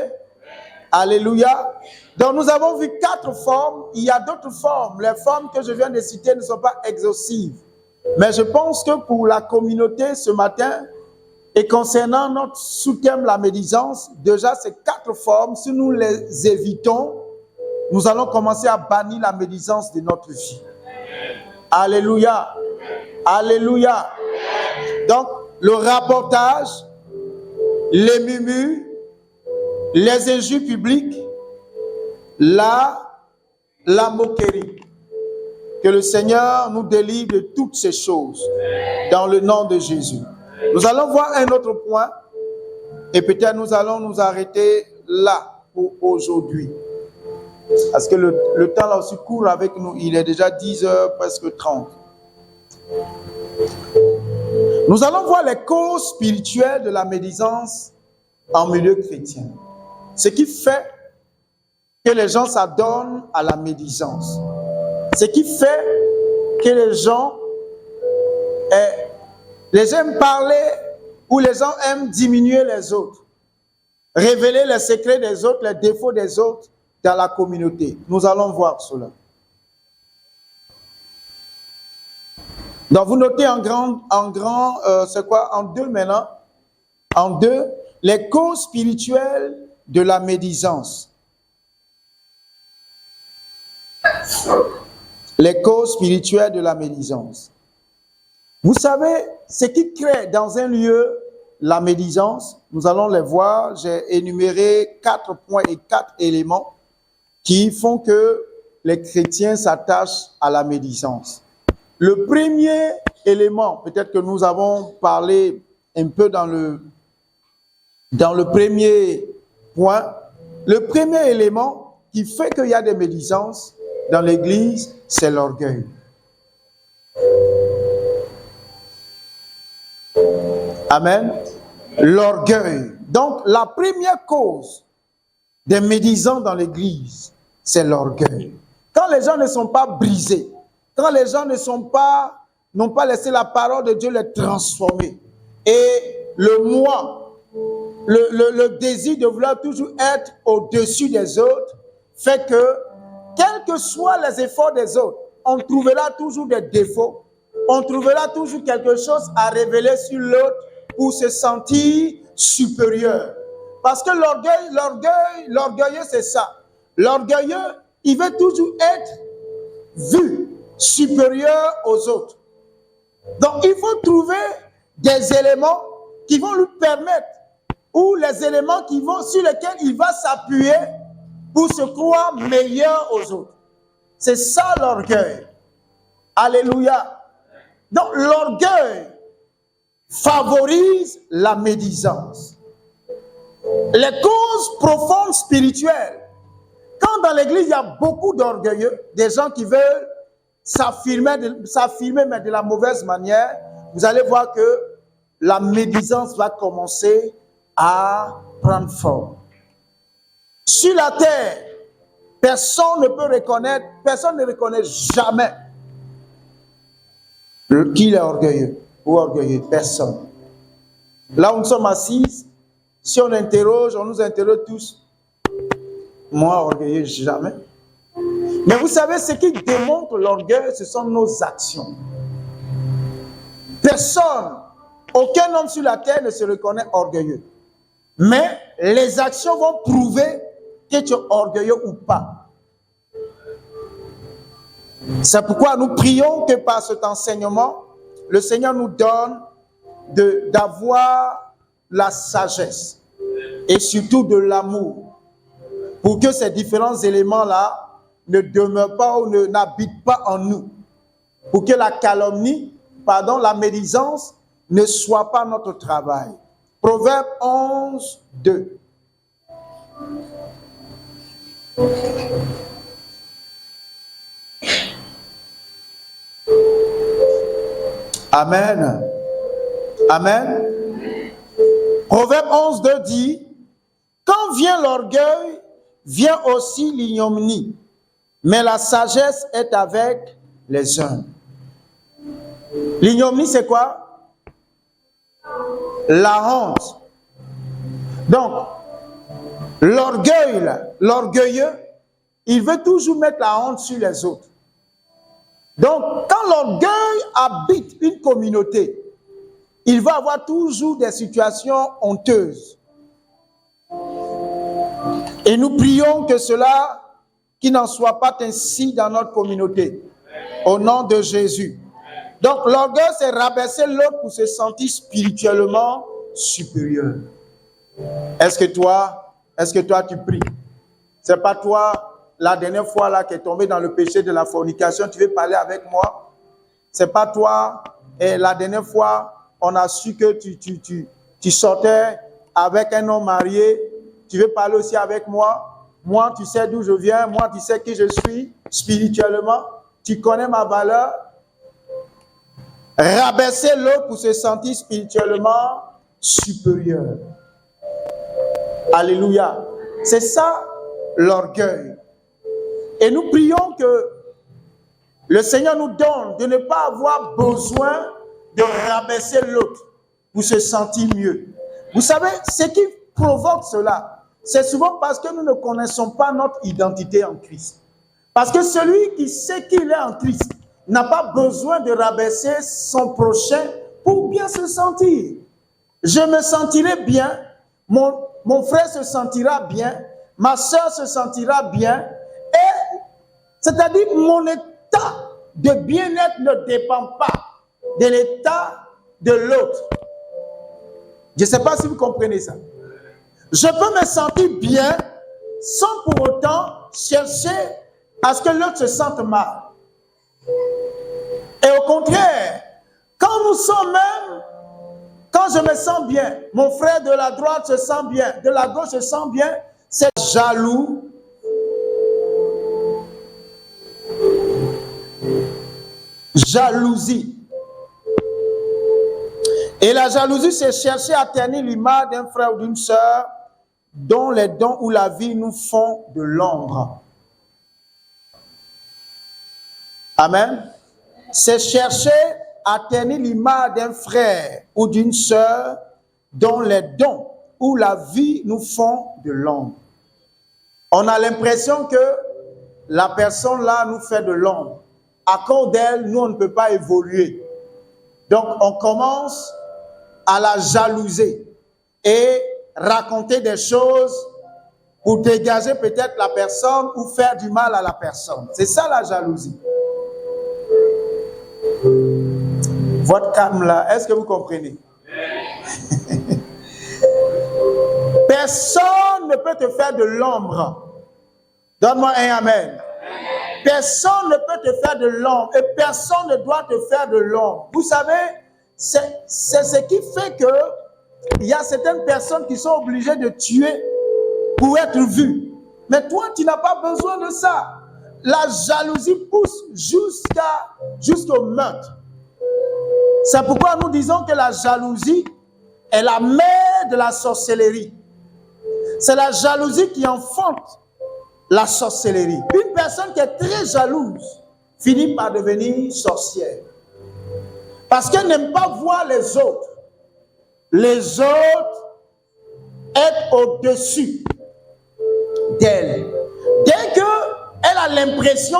Alléluia. Donc nous avons vu 4 formes. Il y a d'autres formes. Les formes que je viens de citer ne sont pas exhaustives. Mais je pense que pour la communauté ce matin, et concernant notre sous-thème, la médisance, déjà ces 4 formes, si nous les évitons, nous allons commencer à bannir la médisance de notre vie. Alléluia. Alléluia. Donc, le rapportage, les murmures, les injures publiques, la moquerie. Que le Seigneur nous délivre de toutes ces choses dans le nom de Jésus. Nous allons voir un autre point et peut-être nous allons nous arrêter là pour aujourd'hui. Parce que le temps là aussi court avec nous. Il est déjà 10h, presque 30. Nous allons voir les causes spirituelles de la médisance en milieu chrétien. Ce qui fait que les gens s'adonnent à la médisance. Ce qui fait que les gens aiment parler ou les gens aiment diminuer les autres. Révéler les secrets des autres, les défauts des autres dans la communauté. Nous allons voir cela. Donc vous notez en deux maintenant. En deux, les causes spirituelles de la médisance. Les causes spirituelles de la médisance. Vous savez, ce qui crée dans un lieu la médisance, nous allons les voir. J'ai énuméré 4 points et 4 éléments qui font que les chrétiens s'attachent à la médisance. Le premier élément, peut-être que nous avons parlé un peu dans le premier point, le premier élément qui fait qu'il y a des médisances dans l'Église, c'est l'orgueil. Amen. L'orgueil. Donc, la première cause des médisants dans l'Église, c'est l'orgueil. Quand les gens ne sont pas brisés, quand les gens n'ont pas laissé la parole de Dieu les transformer, et le moi, le désir de vouloir toujours être au-dessus des autres, fait que, quels que soient les efforts des autres, on trouvera toujours des défauts, on trouvera toujours quelque chose à révéler sur l'autre pour se sentir supérieur. Parce que l'orgueilleux, c'est ça. L'orgueilleux, il veut toujours être vu supérieur aux autres. Donc, il faut trouver des éléments qui vont lui permettre, ou les éléments sur lesquels il va s'appuyer pour se croire meilleur aux autres. C'est ça l'orgueil. Alléluia. Donc, l'orgueil favorise la médisance. Les causes profondes spirituelles. Quand dans l'église, il y a beaucoup d'orgueilleux, des gens qui veulent s'affirmer, mais de la mauvaise manière, vous allez voir que la médisance va commencer à prendre forme. Sur la terre, personne ne reconnaît jamais qui est orgueilleux ou orgueilleux. Personne. Là où nous sommes assis, si on nous interroge tous. Moi, orgueilleux, jamais. Mais vous savez, ce qui démontre l'orgueil, ce sont nos actions. Personne, aucun homme sur la terre ne se reconnaît orgueilleux. Mais les actions vont prouver que tu es orgueilleux ou pas. C'est pourquoi nous prions que par cet enseignement, le Seigneur nous donne d'avoir la sagesse et surtout de l'amour pour que ces différents éléments-là ne demeurent pas ou n'habitent pas en nous. Pour que la médisance ne soit pas notre travail. Proverbe 11, 2. Amen. Amen. Proverbe 11, 2 dit, quand vient l'orgueil, vient aussi l'ignominie, mais la sagesse est avec les uns. L'ignominie, c'est quoi? La honte. Donc, l'orgueilleux, il veut toujours mettre la honte sur les autres. Donc, quand l'orgueil habite une communauté, il va avoir toujours des situations honteuses. Et nous prions que cela, qu'il n'en soit pas ainsi dans notre communauté. Au nom de Jésus. Donc, l'orgueil, c'est rabaisser l'autre pour se sentir spirituellement supérieur. Est-ce que toi, tu pries? C'est pas toi, la dernière fois là, qui est tombé dans le péché de la fornication, tu veux parler avec moi? C'est pas toi, et la dernière fois, on a su que tu sortais avec un homme marié, tu veux parler aussi avec moi? Moi, tu sais d'où je viens, moi, tu sais qui je suis spirituellement, tu connais ma valeur. Rabaisser l'autre pour se sentir spirituellement supérieur. Alléluia. C'est ça l'orgueil. Et nous prions que le Seigneur nous donne de ne pas avoir besoin de rabaisser l'autre pour se sentir mieux. Vous savez, ce qui provoque cela, c'est souvent parce que nous ne connaissons pas notre identité en Christ. Parce que celui qui sait qu'il est en Christ n'a pas besoin de rabaisser son prochain pour bien se sentir. Je me sentirai bien, mon frère se sentira bien, ma soeur se sentira bien, et c'est-à-dire mon état de bien-être ne dépend pas de l'état de l'autre. Je ne sais pas si vous comprenez ça. Je peux me sentir bien sans pour autant chercher à ce que l'autre se sente mal. Et au contraire, quand nous sommes même Quand je me sens bien, mon frère de la droite se sent bien, de la gauche se sent bien, c'est jaloux. Jalousie. Et la jalousie, c'est chercher à ternir l'image d'un frère ou d'une sœur dont les dons ou la vie nous font de l'ombre. Amen. C'est chercher à ternir l'image d'un frère ou d'une sœur dont les dons ou la vie nous font de l'ombre. On a l'impression que la personne là nous fait de l'ombre. À cause d'elle, nous on ne peut pas évoluer. Donc on commence à la jalouser et raconter des choses pour dégager peut-être la personne ou faire du mal à la personne. C'est ça la jalousie. Votre calme là, est-ce que vous comprenez? Personne ne peut te faire de l'ombre. Donne-moi un amen. Personne ne peut te faire de l'ombre et personne ne doit te faire de l'ombre. Vous savez, c'est ce qui fait que il y a certaines personnes qui sont obligées de tuer pour être vues. Mais toi, tu n'as pas besoin de ça. La jalousie pousse jusqu'au meurtre. C'est pourquoi nous disons que la jalousie est la mère de la sorcellerie. C'est la jalousie qui enfante la sorcellerie. Une personne qui est très jalouse finit par devenir sorcière. Parce qu'elle n'aime pas voir les autres. Les autres être au-dessus d'elle. Dès qu'elle a l'impression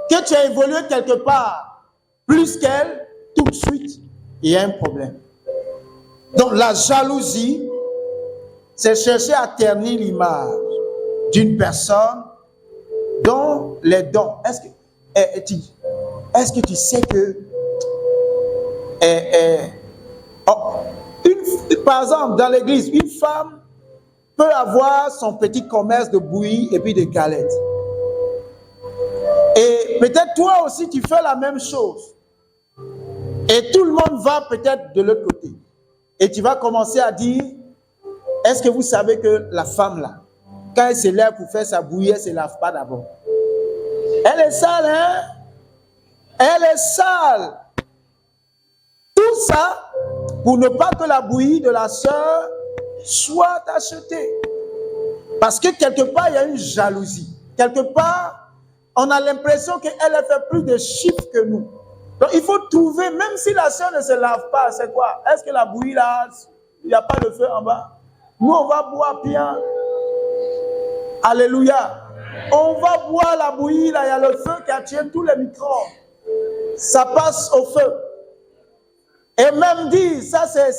que tu as évolué quelque part plus qu'elle, tout de suite, il y a un problème. Donc la jalousie, c'est chercher à ternir l'image d'une personne dont les dons. Est-ce que tu sais que par exemple, dans l'église, une femme peut avoir son petit commerce de bouillie et puis de galettes. Et peut-être toi aussi, tu fais la même chose. Et tout le monde va peut-être de l'autre côté. Et tu vas commencer à dire, est-ce que vous savez que la femme là, quand elle se lève pour faire sa bouillie, elle ne se lave pas d'abord. Elle est sale, hein? Elle est sale. Tout ça pour ne pas que la bouillie de la sœur soit achetée. Parce que quelque part, il y a une jalousie. Quelque part, on a l'impression qu'elle a fait plus de chiffres que nous. Donc, il faut trouver, même si la sœur ne se lave pas, c'est quoi? Est-ce que la bouillie là, il n'y a pas de feu en bas? Nous, on va boire bien. Alléluia. On va boire la bouillie là, il y a le feu qui attire tous les microbes. Ça passe au feu. Et même dire, ça c'est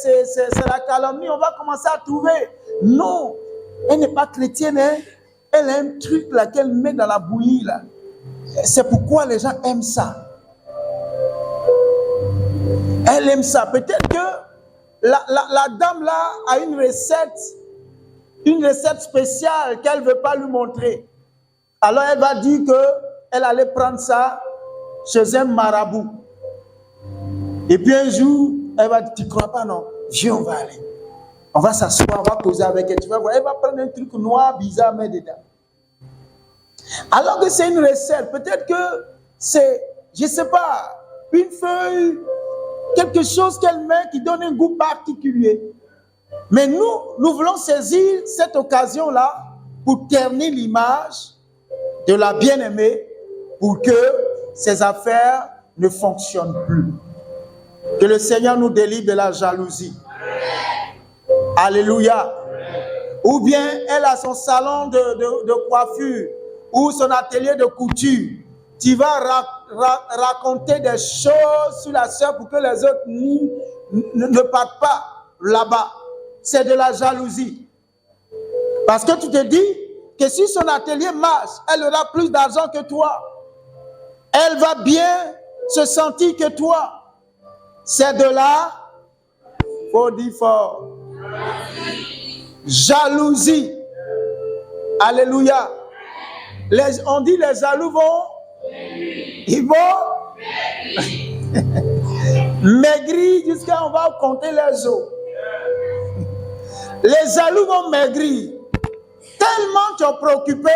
la calomnie, on va commencer à trouver. Non, elle n'est pas chrétienne, hein? Elle a un truc là qu'elle met dans la bouillie là. C'est pourquoi les gens aiment ça. Elle aime ça. Peut-être que la dame là a une recette spéciale qu'elle ne veut pas lui montrer. Alors elle va dire qu'elle allait prendre ça chez un marabout. Et puis un jour, elle va dire, tu ne crois pas, non? Viens, on va aller. On va s'asseoir, on va causer avec elle. Tu vas voir, elle va prendre un truc noir, bizarre, mais dedans. Alors que c'est une recette, peut-être que c'est, je ne sais pas, une feuille, quelque chose qu'elle met qui donne un goût particulier. Mais nous voulons saisir cette occasion-là pour ternir l'image de la bien-aimée pour que ses affaires ne fonctionnent plus. Que le Seigneur nous délivre de la jalousie. Alléluia. Ou bien elle a son salon de coiffure ou son atelier de couture. Tu vas raconter des choses sur la sœur pour que les autres ne partent pas là-bas. C'est de la jalousie. Parce que tu te dis que si son atelier marche, elle aura plus d'argent que toi. Elle va bien se sentir que toi. C'est de la, faut dire fort, jalousie. Alléluia. On dit les jaloux vont, ils vont. Maigrir jusqu'à on va compter les os. Les jaloux vont maigrir. Tellement tu es préoccupé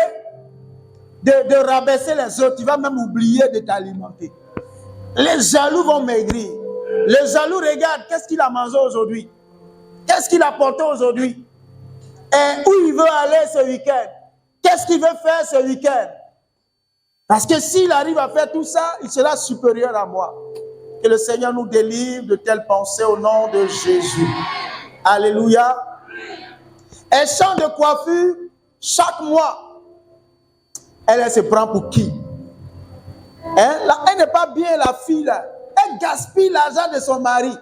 de rabaisser les autres, tu vas même oublier de t'alimenter. Les jaloux vont maigrir. Les jaloux regardent qu'est-ce qu'il a mangé aujourd'hui. Qu'est-ce qu'il a porté aujourd'hui. Et où il veut aller ce week-end. Qu'est-ce qu'il veut faire ce week-end. Parce que s'il arrive à faire tout ça, il sera supérieur à moi. Que le Seigneur nous délivre de telles pensées au nom de Jésus. Alléluia. Un champ de coiffure, chaque mois, elle se prend pour qui? Hein? Elle n'est pas bien, la fille, là. Elle gaspille l'argent de son mari.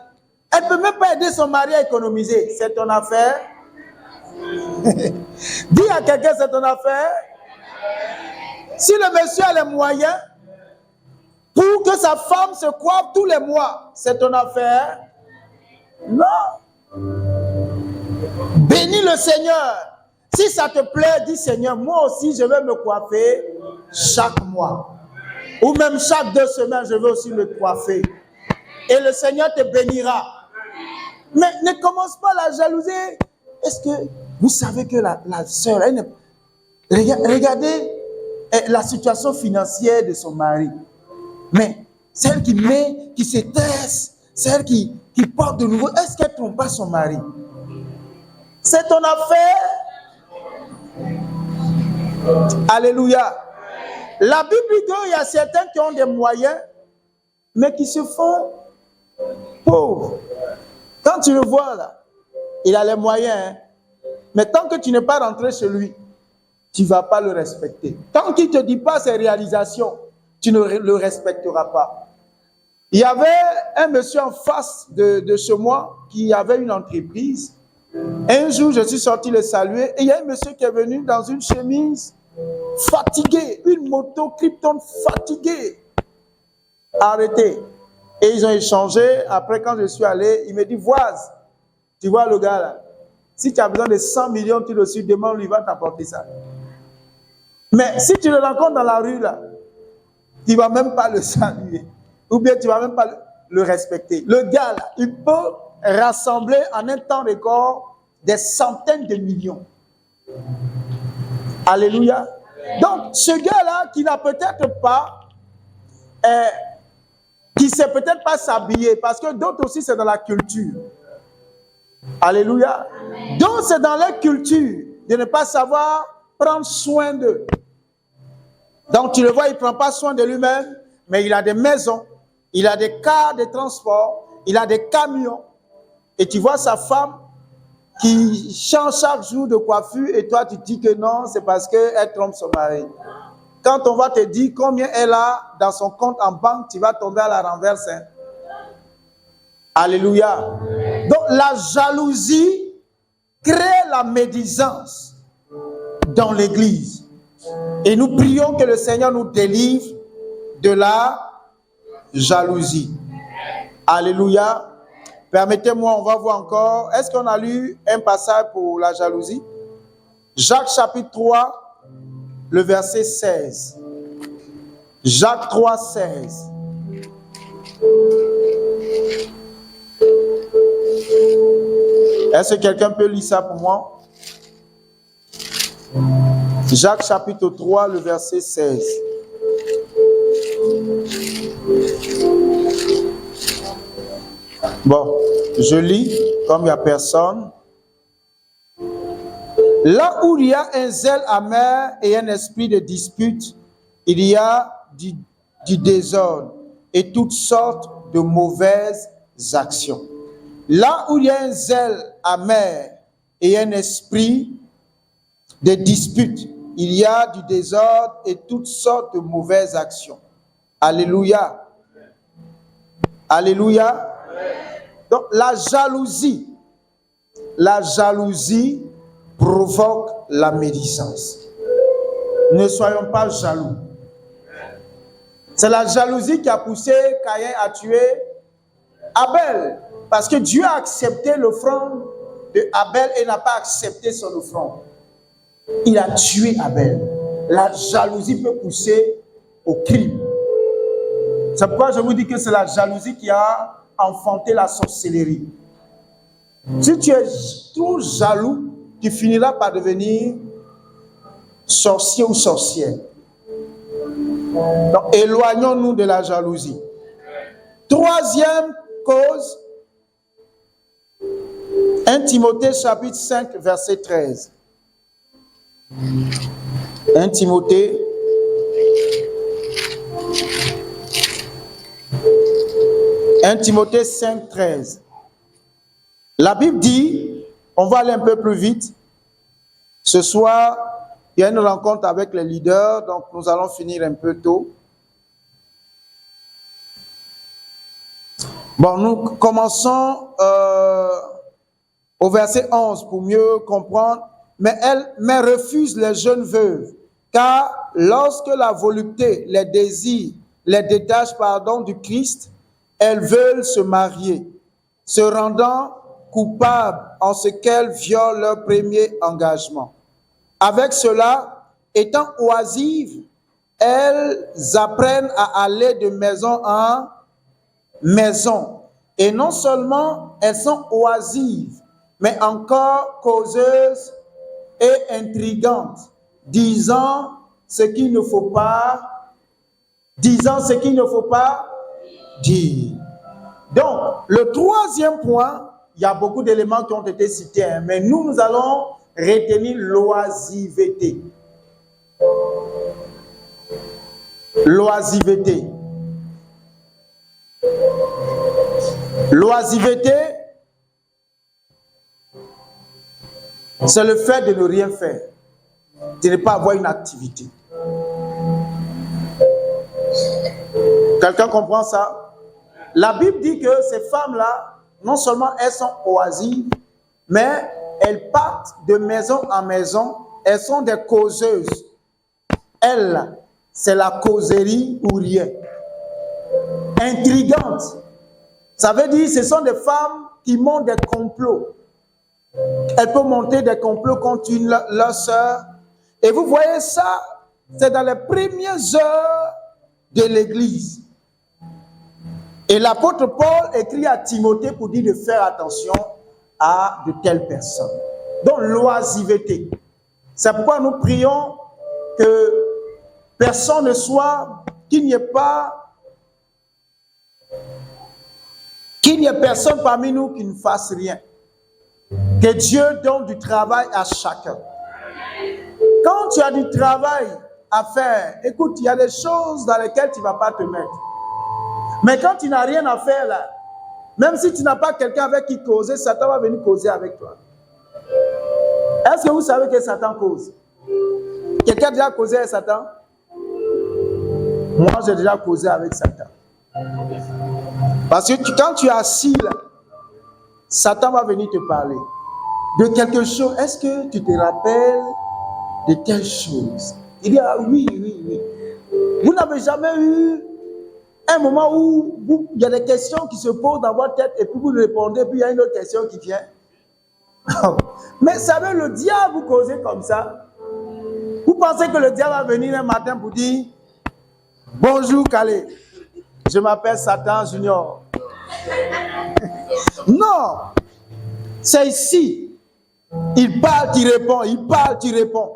Elle ne peut même pas aider son mari à économiser. C'est ton affaire. Dis à quelqu'un, c'est ton affaire. Si le monsieur a les moyens pour que sa femme se coiffe tous les mois, c'est ton affaire. Non. Bénis le Seigneur. Si ça te plaît, dis Seigneur, moi aussi je vais me coiffer chaque mois. Ou même chaque 2 semaines, je veux aussi me coiffer. Et le Seigneur te bénira. Mais ne commence pas la jalousie. Est-ce que vous savez que la sœur, regardez la situation financière de son mari. Mais celle qui se taise, celle qui porte de nouveau, est-ce qu'elle ne trompe pas son mari? C'est ton affaire. Alléluia. La Bible dit qu'il y a certains qui ont des moyens, mais qui se font pauvres. Quand tu le vois là, il a les moyens, hein? Mais tant que tu n'es pas rentré chez lui, tu ne vas pas le respecter. Tant qu'il ne te dit pas ses réalisations, tu ne le respecteras pas. Il y avait un monsieur en face de chez moi qui avait une entreprise. Un jour, je suis sorti le saluer et il y a un monsieur qui est venu dans une chemise fatigué, une moto Krypton fatigué, arrêté. Et ils ont échangé. Après, quand je suis allé, il me dit, Voise, tu vois le gars là, si tu as besoin de 100 millions, tu le suis, demande, il va t'apporter ça. Mais si tu le rencontres dans la rue là, tu ne vas même pas le saluer. Ou bien tu ne vas même pas le respecter. Le gars là, il peut rassembler en un temps record des centaines de millions. Alléluia. Donc, ce gars-là qui n'a peut-être pas, qui ne sait peut-être pas s'habiller, parce que d'autres aussi, c'est dans la culture. Alléluia. Donc, c'est dans leur culture de ne pas savoir prendre soin d'eux. Donc, tu le vois, il ne prend pas soin de lui-même, mais il a des maisons, il a des cars de transport, il a des camions. Et tu vois sa femme qui change chaque jour de coiffure et toi tu dis que non, c'est parce qu'elle trompe son mari. Quand on va te dire combien elle a dans son compte en banque, tu vas tomber à la renverse. Hein? Alléluia. Donc la jalousie crée la médisance dans l'église. Et nous prions que le Seigneur nous délivre de la jalousie. Alléluia. Permettez-moi, on va voir encore. Est-ce qu'on a lu un passage pour la jalousie? Jacques chapitre 3, le verset 16. Jacques 3, 16. Est-ce que quelqu'un peut lire ça pour moi? Jacques chapitre 3, le verset 16. Bon, je lis, comme il n'y a personne. Là où il y a un zèle amer et un esprit de dispute, il y a du désordre et toutes sortes de mauvaises actions. Là où il y a un zèle amer et un esprit de dispute, il y a du désordre et toutes sortes de mauvaises actions. Alléluia. Alléluia. Donc la jalousie provoque la médisance. Ne soyons pas jaloux. C'est la jalousie qui a poussé Caïn à tuer Abel. Parce que Dieu a accepté l'offrande de Abel et n'a pas accepté son offrande. Il a tué Abel. La jalousie peut pousser au crime. C'est pourquoi je vous dis que c'est la jalousie qui a enfanter la sorcellerie. Si tu es trop jaloux, tu finiras par devenir sorcier ou sorcière. Donc, éloignons-nous de la jalousie. Troisième cause, 1 Timothée chapitre 5, verset 13. 1 Timothée Timothée 5, 13. La Bible dit, on va aller un peu plus vite. Ce soir, il y a une rencontre avec les leaders, donc nous allons finir un peu tôt. Bon, nous commençons au verset 11 pour mieux comprendre. Mais refuse les jeunes veuves, car lorsque la volupté, les désirs, les détachent du Christ, elles veulent se marier, se rendant coupables en ce qu'elles violent leur premier engagement. Avec cela, étant oisives, elles apprennent à aller de maison en maison. Et non seulement elles sont oisives, mais encore causeuses et intrigantes, disant ce qu'il ne faut pas dire. Donc, le troisième point, il y a beaucoup d'éléments qui ont été cités, mais nous allons retenir l'oisiveté. L'oisiveté. L'oisiveté, c'est le fait de ne rien faire, de ne pas avoir une activité. Quelqu'un comprend ça? La Bible dit que ces femmes-là, non seulement elles sont oisives, mais elles partent de maison en maison, elles sont des causeuses. Elles, c'est la causerie ou rien. Intrigantes. Ça veut dire que ce sont des femmes qui montent des complots. Elles peuvent monter des complots contre leur sœur. Et vous voyez ça, c'est dans les premières heures de l'Église. Et l'apôtre Paul écrit à Timothée pour dire de faire attention à de telles personnes. Donc l'oisiveté. C'est pourquoi nous prions que personne ne soit, qu'il n'y ait personne parmi nous qui ne fasse rien. Que Dieu donne du travail à chacun. Quand tu as du travail à faire, écoute, il y a des choses dans lesquelles tu ne vas pas te mettre. Mais quand tu n'as rien à faire là, même si tu n'as pas quelqu'un avec qui causer, Satan va venir causer avec toi. Est-ce que vous savez que Satan cause? Quelqu'un a déjà causé avec Satan? Moi, j'ai déjà causé avec Satan. Parce que quand tu es assis là, Satan va venir te parler de quelque chose. Est-ce que tu te rappelles de telle chose? Il dit, ah oui. Vous n'avez jamais eu un moment où il y a des questions qui se posent dans votre tête et puis vous répondez, puis il y a une autre question qui vient. Mais savez, le diable vous cause comme ça. Vous pensez que le diable va venir un matin pour dire, bonjour Calais, je m'appelle Satan Junior. Non, c'est ici. Il parle, tu réponds, il parle, tu réponds.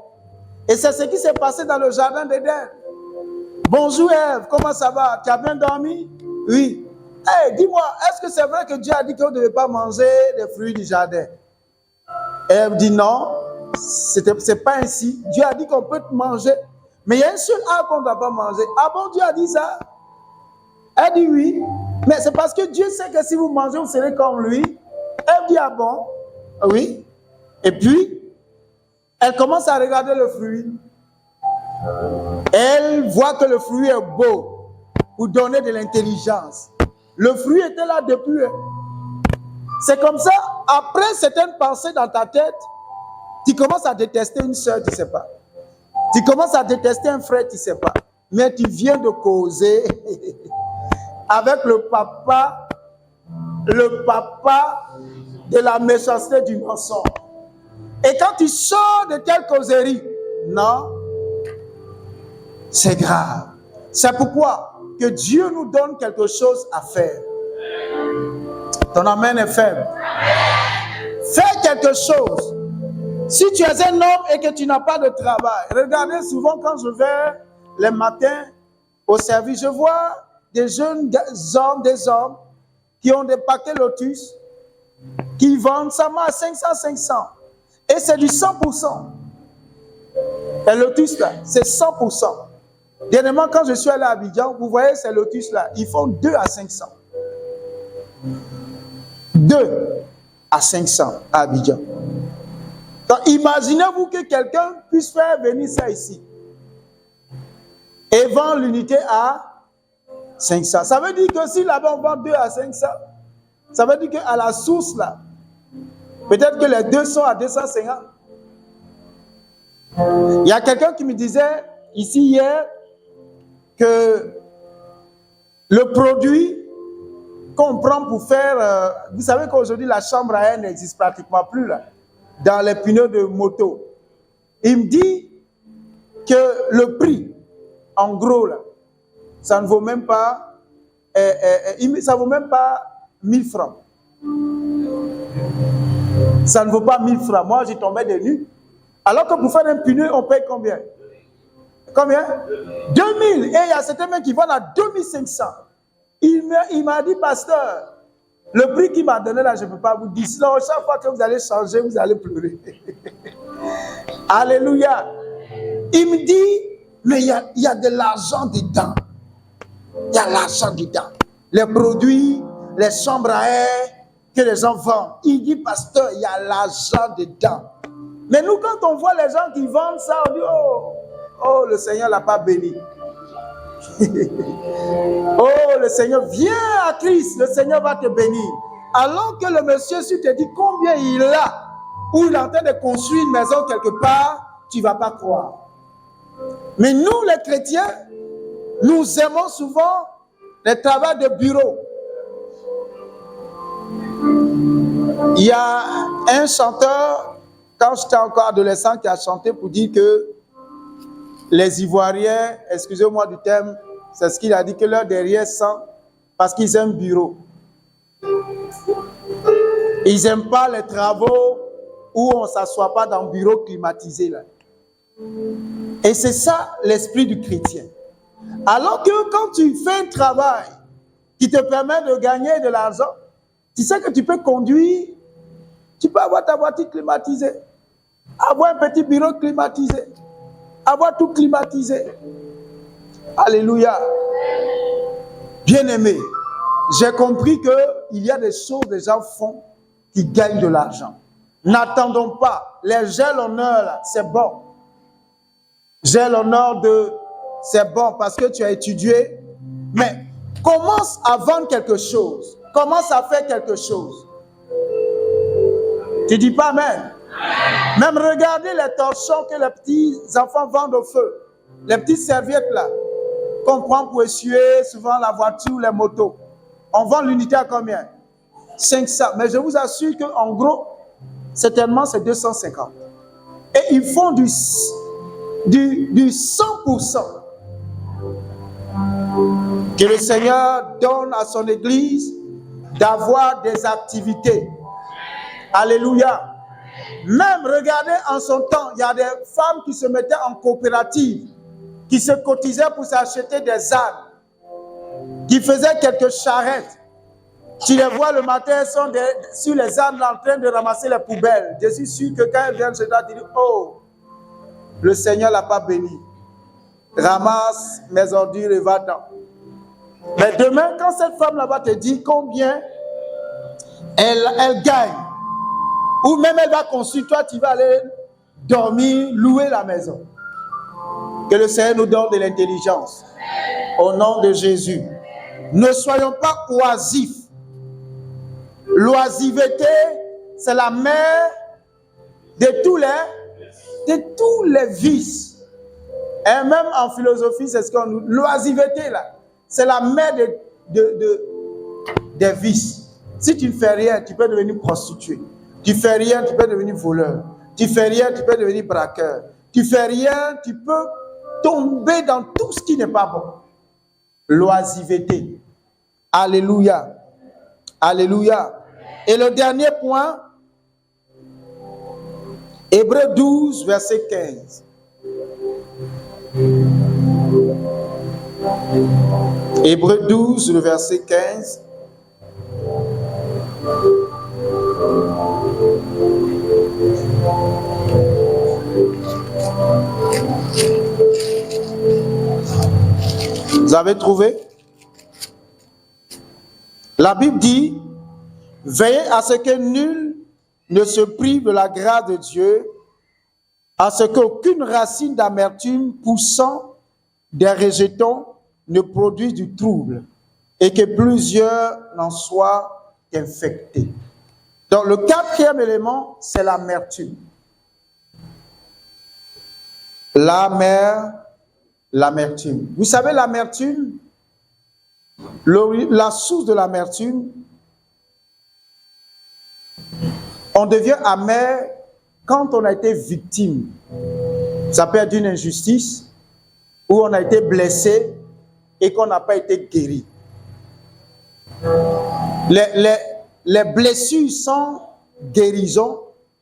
Et c'est ce qui s'est passé dans le jardin d'Éden. Bonjour Ève, comment ça va? Tu as bien dormi? Oui. Hey, dis-moi, est-ce que c'est vrai que Dieu a dit qu'on ne devait pas manger les fruits du jardin? Ève dit non, c'est pas ainsi. Dieu a dit qu'on peut manger, mais il y a un seul arbre qu'on ne doit pas manger. Ah bon, Dieu a dit ça? Elle dit oui, mais c'est parce que Dieu sait que si vous mangez, vous serez comme lui. Elle dit ah bon? Oui. Et puis, elle commence à regarder le fruit. Elle voit que le fruit est beau pour donner de l'intelligence. Le fruit était là depuis. C'est comme ça, après certaines pensées dans ta tête, tu commences à détester une soeur, tu ne sais pas. Tu commences à détester un frère, tu ne sais pas. Mais tu viens de causer avec le papa de la méchanceté du mensonge. Et quand tu sors de telle causerie, non, c'est grave. C'est pourquoi que Dieu nous donne quelque chose à faire. Ton amen est faible. Fais quelque chose. Si tu es un homme et que tu n'as pas de travail, regardez souvent quand je vais les matins au service, je vois des jeunes hommes, des hommes qui ont des paquets Lotus, qui vendent ça à 500. Et c'est du 100%. Les Lotus là, c'est 100%. Dernièrement, quand je suis allé à Abidjan, vous voyez ces Lotus là, ils font 2 à 500. 2 à 500 à Abidjan. Donc, imaginez-vous que quelqu'un puisse faire venir ça ici et vendre l'unité à 500. Ça veut dire que si là-bas on vend 2 à 500, ça veut dire qu'à la source là, peut-être que les deux sont à 250. Il y a quelqu'un qui me disait ici hier que le produit qu'on prend pour faire, vous savez qu'aujourd'hui la chambre à air n'existe pratiquement plus là, dans les pneus de moto. Il me dit que le prix, en gros là, ça ne vaut même pas, ça vaut même pas 1000 francs. Ça ne vaut pas 1000 francs. Moi, j'y tombais des nues. Alors que pour faire un pneu, on paye combien? Combien? 2000. Et il y a certains mecs qui vendent à 2500. Il m'a dit, pasteur, le prix qu'il m'a donné là, je ne peux pas vous dire. Sinon, chaque fois que vous allez changer, vous allez pleurer. Alléluia. Il me dit, mais il y a de l'argent dedans. Il y a l'argent dedans. Les produits, les chambres à air que les gens vendent. Il dit, pasteur, il y a l'argent dedans. Mais nous, quand on voit les gens qui vendent ça, on dit, oh, le Seigneur ne l'a pas béni. Oh, le Seigneur, viens à Christ, le Seigneur va te bénir. Alors que le monsieur, si tu te dis combien il a, ou il est en train de construire une maison quelque part, tu ne vas pas croire. Mais nous, les chrétiens, nous aimons souvent le travail de bureau. Il y a un chanteur, quand j'étais encore adolescent, qui a chanté pour dire que les Ivoiriens, excusez-moi du terme, c'est ce qu'il a dit, que leur derrière sent parce qu'ils aiment bureau. Ils n'aiment pas les travaux où on ne s'assoit pas dans un bureau climatisé là. Et c'est ça l'esprit du chrétien. Alors que quand tu fais un travail qui te permet de gagner de l'argent, tu sais que tu peux conduire, tu peux avoir ta voiture climatisée, avoir un petit bureau climatisé, avoir tout climatisé. Alléluia. Bien-aimé, j'ai compris qu'il y a des choses que les gens font qui gagnent de l'argent. N'attendons pas. Les j'ai l'honneur là, c'est bon. J'ai l'honneur de... C'est bon parce que tu as étudié. Mais commence à vendre quelque chose. Commence à faire quelque chose. Tu dis pas amen. Même regardez les torchons que les petits enfants vendent au feu. Les petites serviettes là, qu'on prend pour essuyer souvent la voiture ou les motos. On vend l'unité à combien? 500. Mais je vous assure qu'en gros, certainement c'est 250. Et ils font du 100%. Que le Seigneur donne à son Église d'avoir des activités. Alléluia. Même, regardez, en son temps, il y a des femmes qui se mettaient en coopérative, qui se cotisaient pour s'acheter des ânes, qui faisaient quelques charrettes. Tu les vois le matin, elles sont sur les ânes en train de ramasser les poubelles. Je suis sûr que quand elles viennent, je dois dire, oh, le Seigneur ne l'a pas béni. Ramasse mes ordures et va-t'en. Mais demain, quand cette femme là-bas te dit combien elle gagne, ou même elle va construire, toi tu vas aller dormir, louer la maison. Que le Seigneur nous donne de l'intelligence. Au nom de Jésus. Ne soyons pas oisifs. L'oisiveté, c'est la mère de tous les vices. Et même en philosophie, c'est ce qu'on nous... L'oisiveté, là, c'est la mère des vices. Si tu ne fais rien, tu peux devenir prostituée. Tu ne fais rien, tu peux devenir voleur. Tu ne fais rien, tu peux devenir braqueur. Tu ne fais rien, tu peux tomber dans tout ce qui n'est pas bon. L'oisiveté. Alléluia. Alléluia. Et le dernier point, Hébreux 12, verset 15. Hébreux 12, le verset 15. Vous avez trouvé? La Bible dit, veillez à ce que nul ne se prive de la grâce de Dieu, à ce qu'aucune racine d'amertume poussant des rejetons ne produise du trouble et que plusieurs n'en soient infectés. Donc le quatrième élément, c'est l'amertume. L'amertume. Vous savez, l'amertume, la source de l'amertume, on devient amer quand on a été victime. Ça peut être une injustice, où on a été blessé et qu'on n'a pas été guéri. Les blessures sans guérison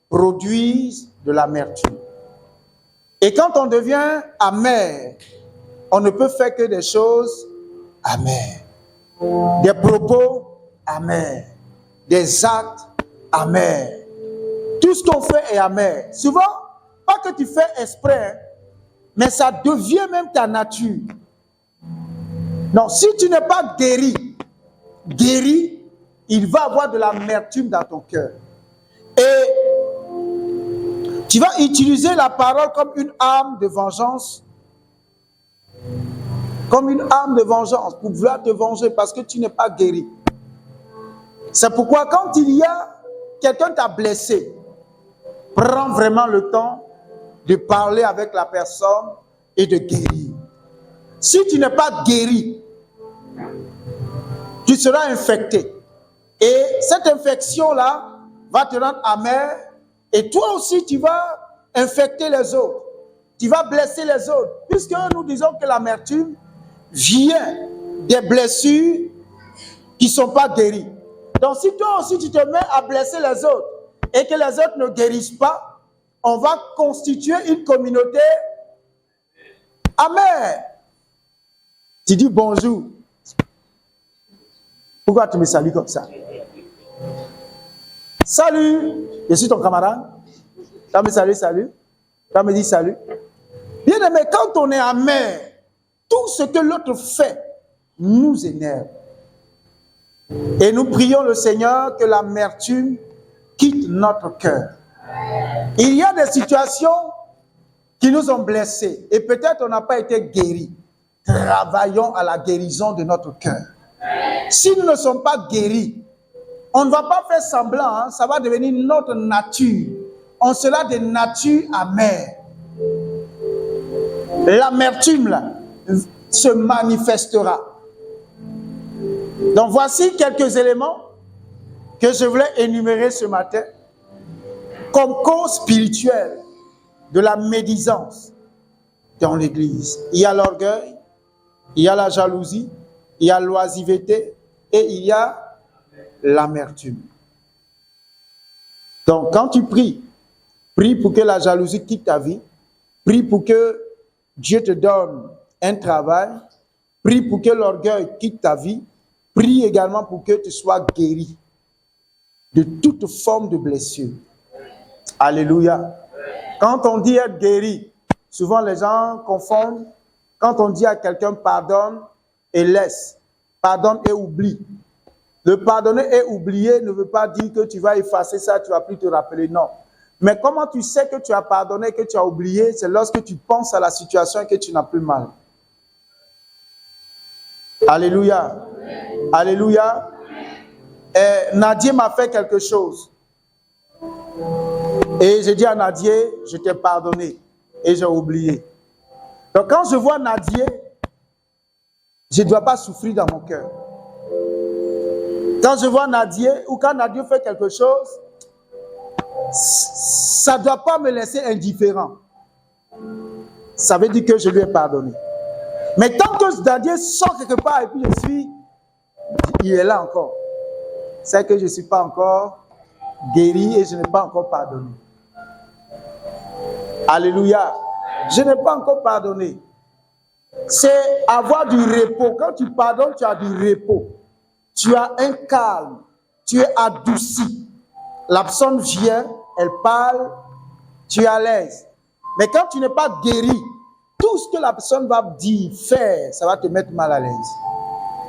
produisent de l'amertume. Et quand on devient amer, on ne peut faire que des choses amères. Des propos amers. Des actes amers. Tout ce qu'on fait est amer. Souvent, pas que tu fais exprès, mais ça devient même ta nature. Non, si tu n'es pas guéri, il va avoir de l'amertume dans ton cœur. Et tu vas utiliser la parole comme une arme de vengeance. Comme une arme de vengeance pour vouloir te venger parce que tu n'es pas guéri. C'est pourquoi quand il y a quelqu'un qui t'a blessé, prends vraiment le temps de parler avec la personne et de guérir. Si tu n'es pas guéri, tu seras infecté. Et cette infection-là va te rendre amer. Et toi aussi, tu vas infecter les autres. Tu vas blesser les autres. Puisque nous disons que l'amertume vient des blessures qui ne sont pas guéries. Donc si toi aussi, tu te mets à blesser les autres et que les autres ne guérissent pas, on va constituer une communauté amère. Tu dis bonjour. Pourquoi tu me salues comme ça? Salut, je suis ton camarade. Tu me salues, salut. Tu me dis salut. Bien aimé, quand on est amer, tout ce que l'autre fait nous énerve. Et nous prions le Seigneur que l'amertume quitte notre cœur. Il y a des situations qui nous ont blessés et peut-être on n'a pas été guéris. Travaillons à la guérison de notre cœur. Si nous ne sommes pas guéris, on ne va pas faire semblant, ça va devenir notre nature. On sera des natures amères. L'amertume là se manifestera. Donc voici quelques éléments que je voulais énumérer ce matin comme cause spirituelle de la médisance dans l'Église. Il y a l'orgueil, il y a la jalousie, il y a l'oisiveté et il y a l'amertume. Donc quand tu prie, prie pour que la jalousie quitte ta vie, prie pour que Dieu te donne un travail, prie pour que l'orgueil quitte ta vie, prie également pour que tu sois guéri de toute forme de blessure. Alléluia. Quand on dit être guéri, souvent les gens confondent. Quand on dit à quelqu'un pardonne et laisse, pardonne et oublie. Le pardonner et oublier ne veut pas dire que tu vas effacer ça, tu ne vas plus te rappeler, non. Mais comment tu sais que tu as pardonné, que tu as oublié? C'est lorsque tu penses à la situation et que tu n'as plus mal. Alléluia. Alléluia. Et Nadia m'a fait quelque chose. Et j'ai dit à Nadia, je t'ai pardonné. Et j'ai oublié. Donc quand je vois Nadia, je ne dois pas souffrir dans mon cœur. Quand je vois Nadia, ou quand Nadia fait quelque chose, ça ne doit pas me laisser indifférent. Ça veut dire que je lui ai pardonné. Mais tant que Nadia sort quelque part et puis il est là encore. c'est que je ne suis pas encore guéri et je n'ai pas encore pardonné. Alléluia. Je n'ai pas encore pardonné. C'est avoir du repos. Quand tu pardonnes, tu as du repos. Tu as un calme. Tu es adouci. La personne vient, elle parle, tu es à l'aise. Mais quand tu n'es pas guéri, tout ce que la personne va dire, faire, ça va te mettre mal à l'aise.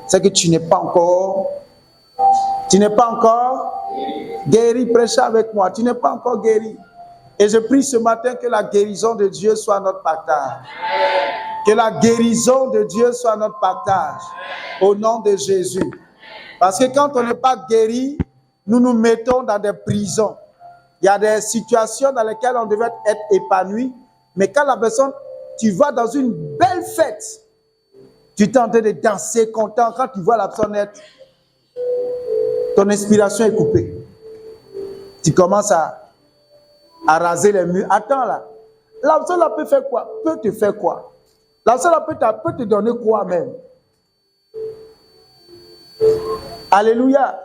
C'est que tu n'es pas encore guéri. Prêchez avec moi. Tu n'es pas encore guéri. Et je prie ce matin que la guérison de Dieu soit notre partage. Que la guérison de Dieu soit notre partage. Au nom de Jésus. Parce que quand on n'est pas guéri, nous nous mettons dans des prisons. Il y a des situations dans lesquelles on devait être épanoui. Mais quand la personne, tu vas dans une belle fête, tu es en train de danser, content. Quand tu vois la personne être, ton inspiration est coupée. Tu commences à raser les murs. Attends là. La personne là peut faire quoi? Peut te faire quoi? La personne là peut te donner quoi même? Alléluia.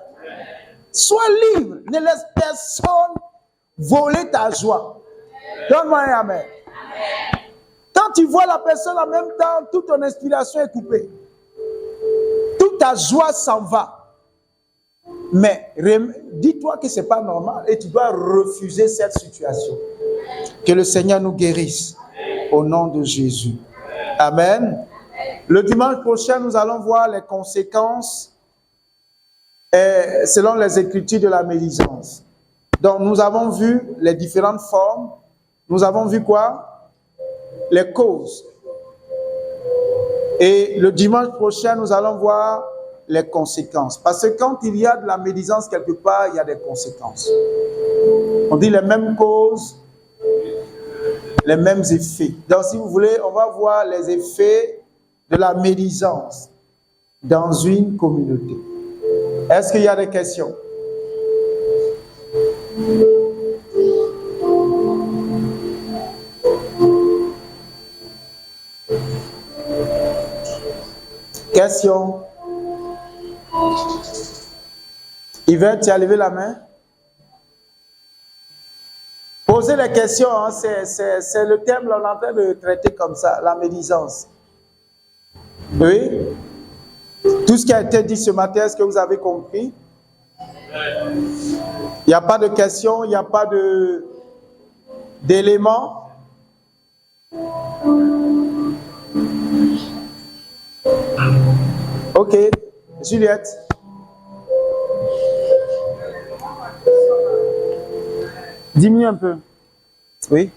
Sois libre. Ne laisse personne voler ta joie. Donne-moi un amen. Quand tu vois la personne en même temps, toute ton inspiration est coupée. Toute ta joie s'en va. Mais dis-toi que ce n'est pas normal et tu dois refuser cette situation. Que le Seigneur nous guérisse au nom de Jésus. Amen. Le dimanche prochain, nous allons voir les conséquences selon les Écritures de la médisance. Donc, nous avons vu les différentes formes. Nous avons vu quoi? Les causes. Et le dimanche prochain, nous allons voir les conséquences. Parce que quand il y a de la médisance quelque part, il y a des conséquences. On dit les mêmes causes, les mêmes effets. Donc, si vous voulez, on va voir les effets de la médisance dans une communauté. Est-ce qu'il y a des questions? Question? Yvette, tu as levé la main? Posez les questions, hein, c'est le thème, on est en train de traiter comme ça, la médisance. Oui? Tout ce qui a été dit ce matin, est-ce que vous avez compris? Il n'y a pas de questions, il n'y a pas d'éléments. Ok, Juliette. Diminue un peu. Oui.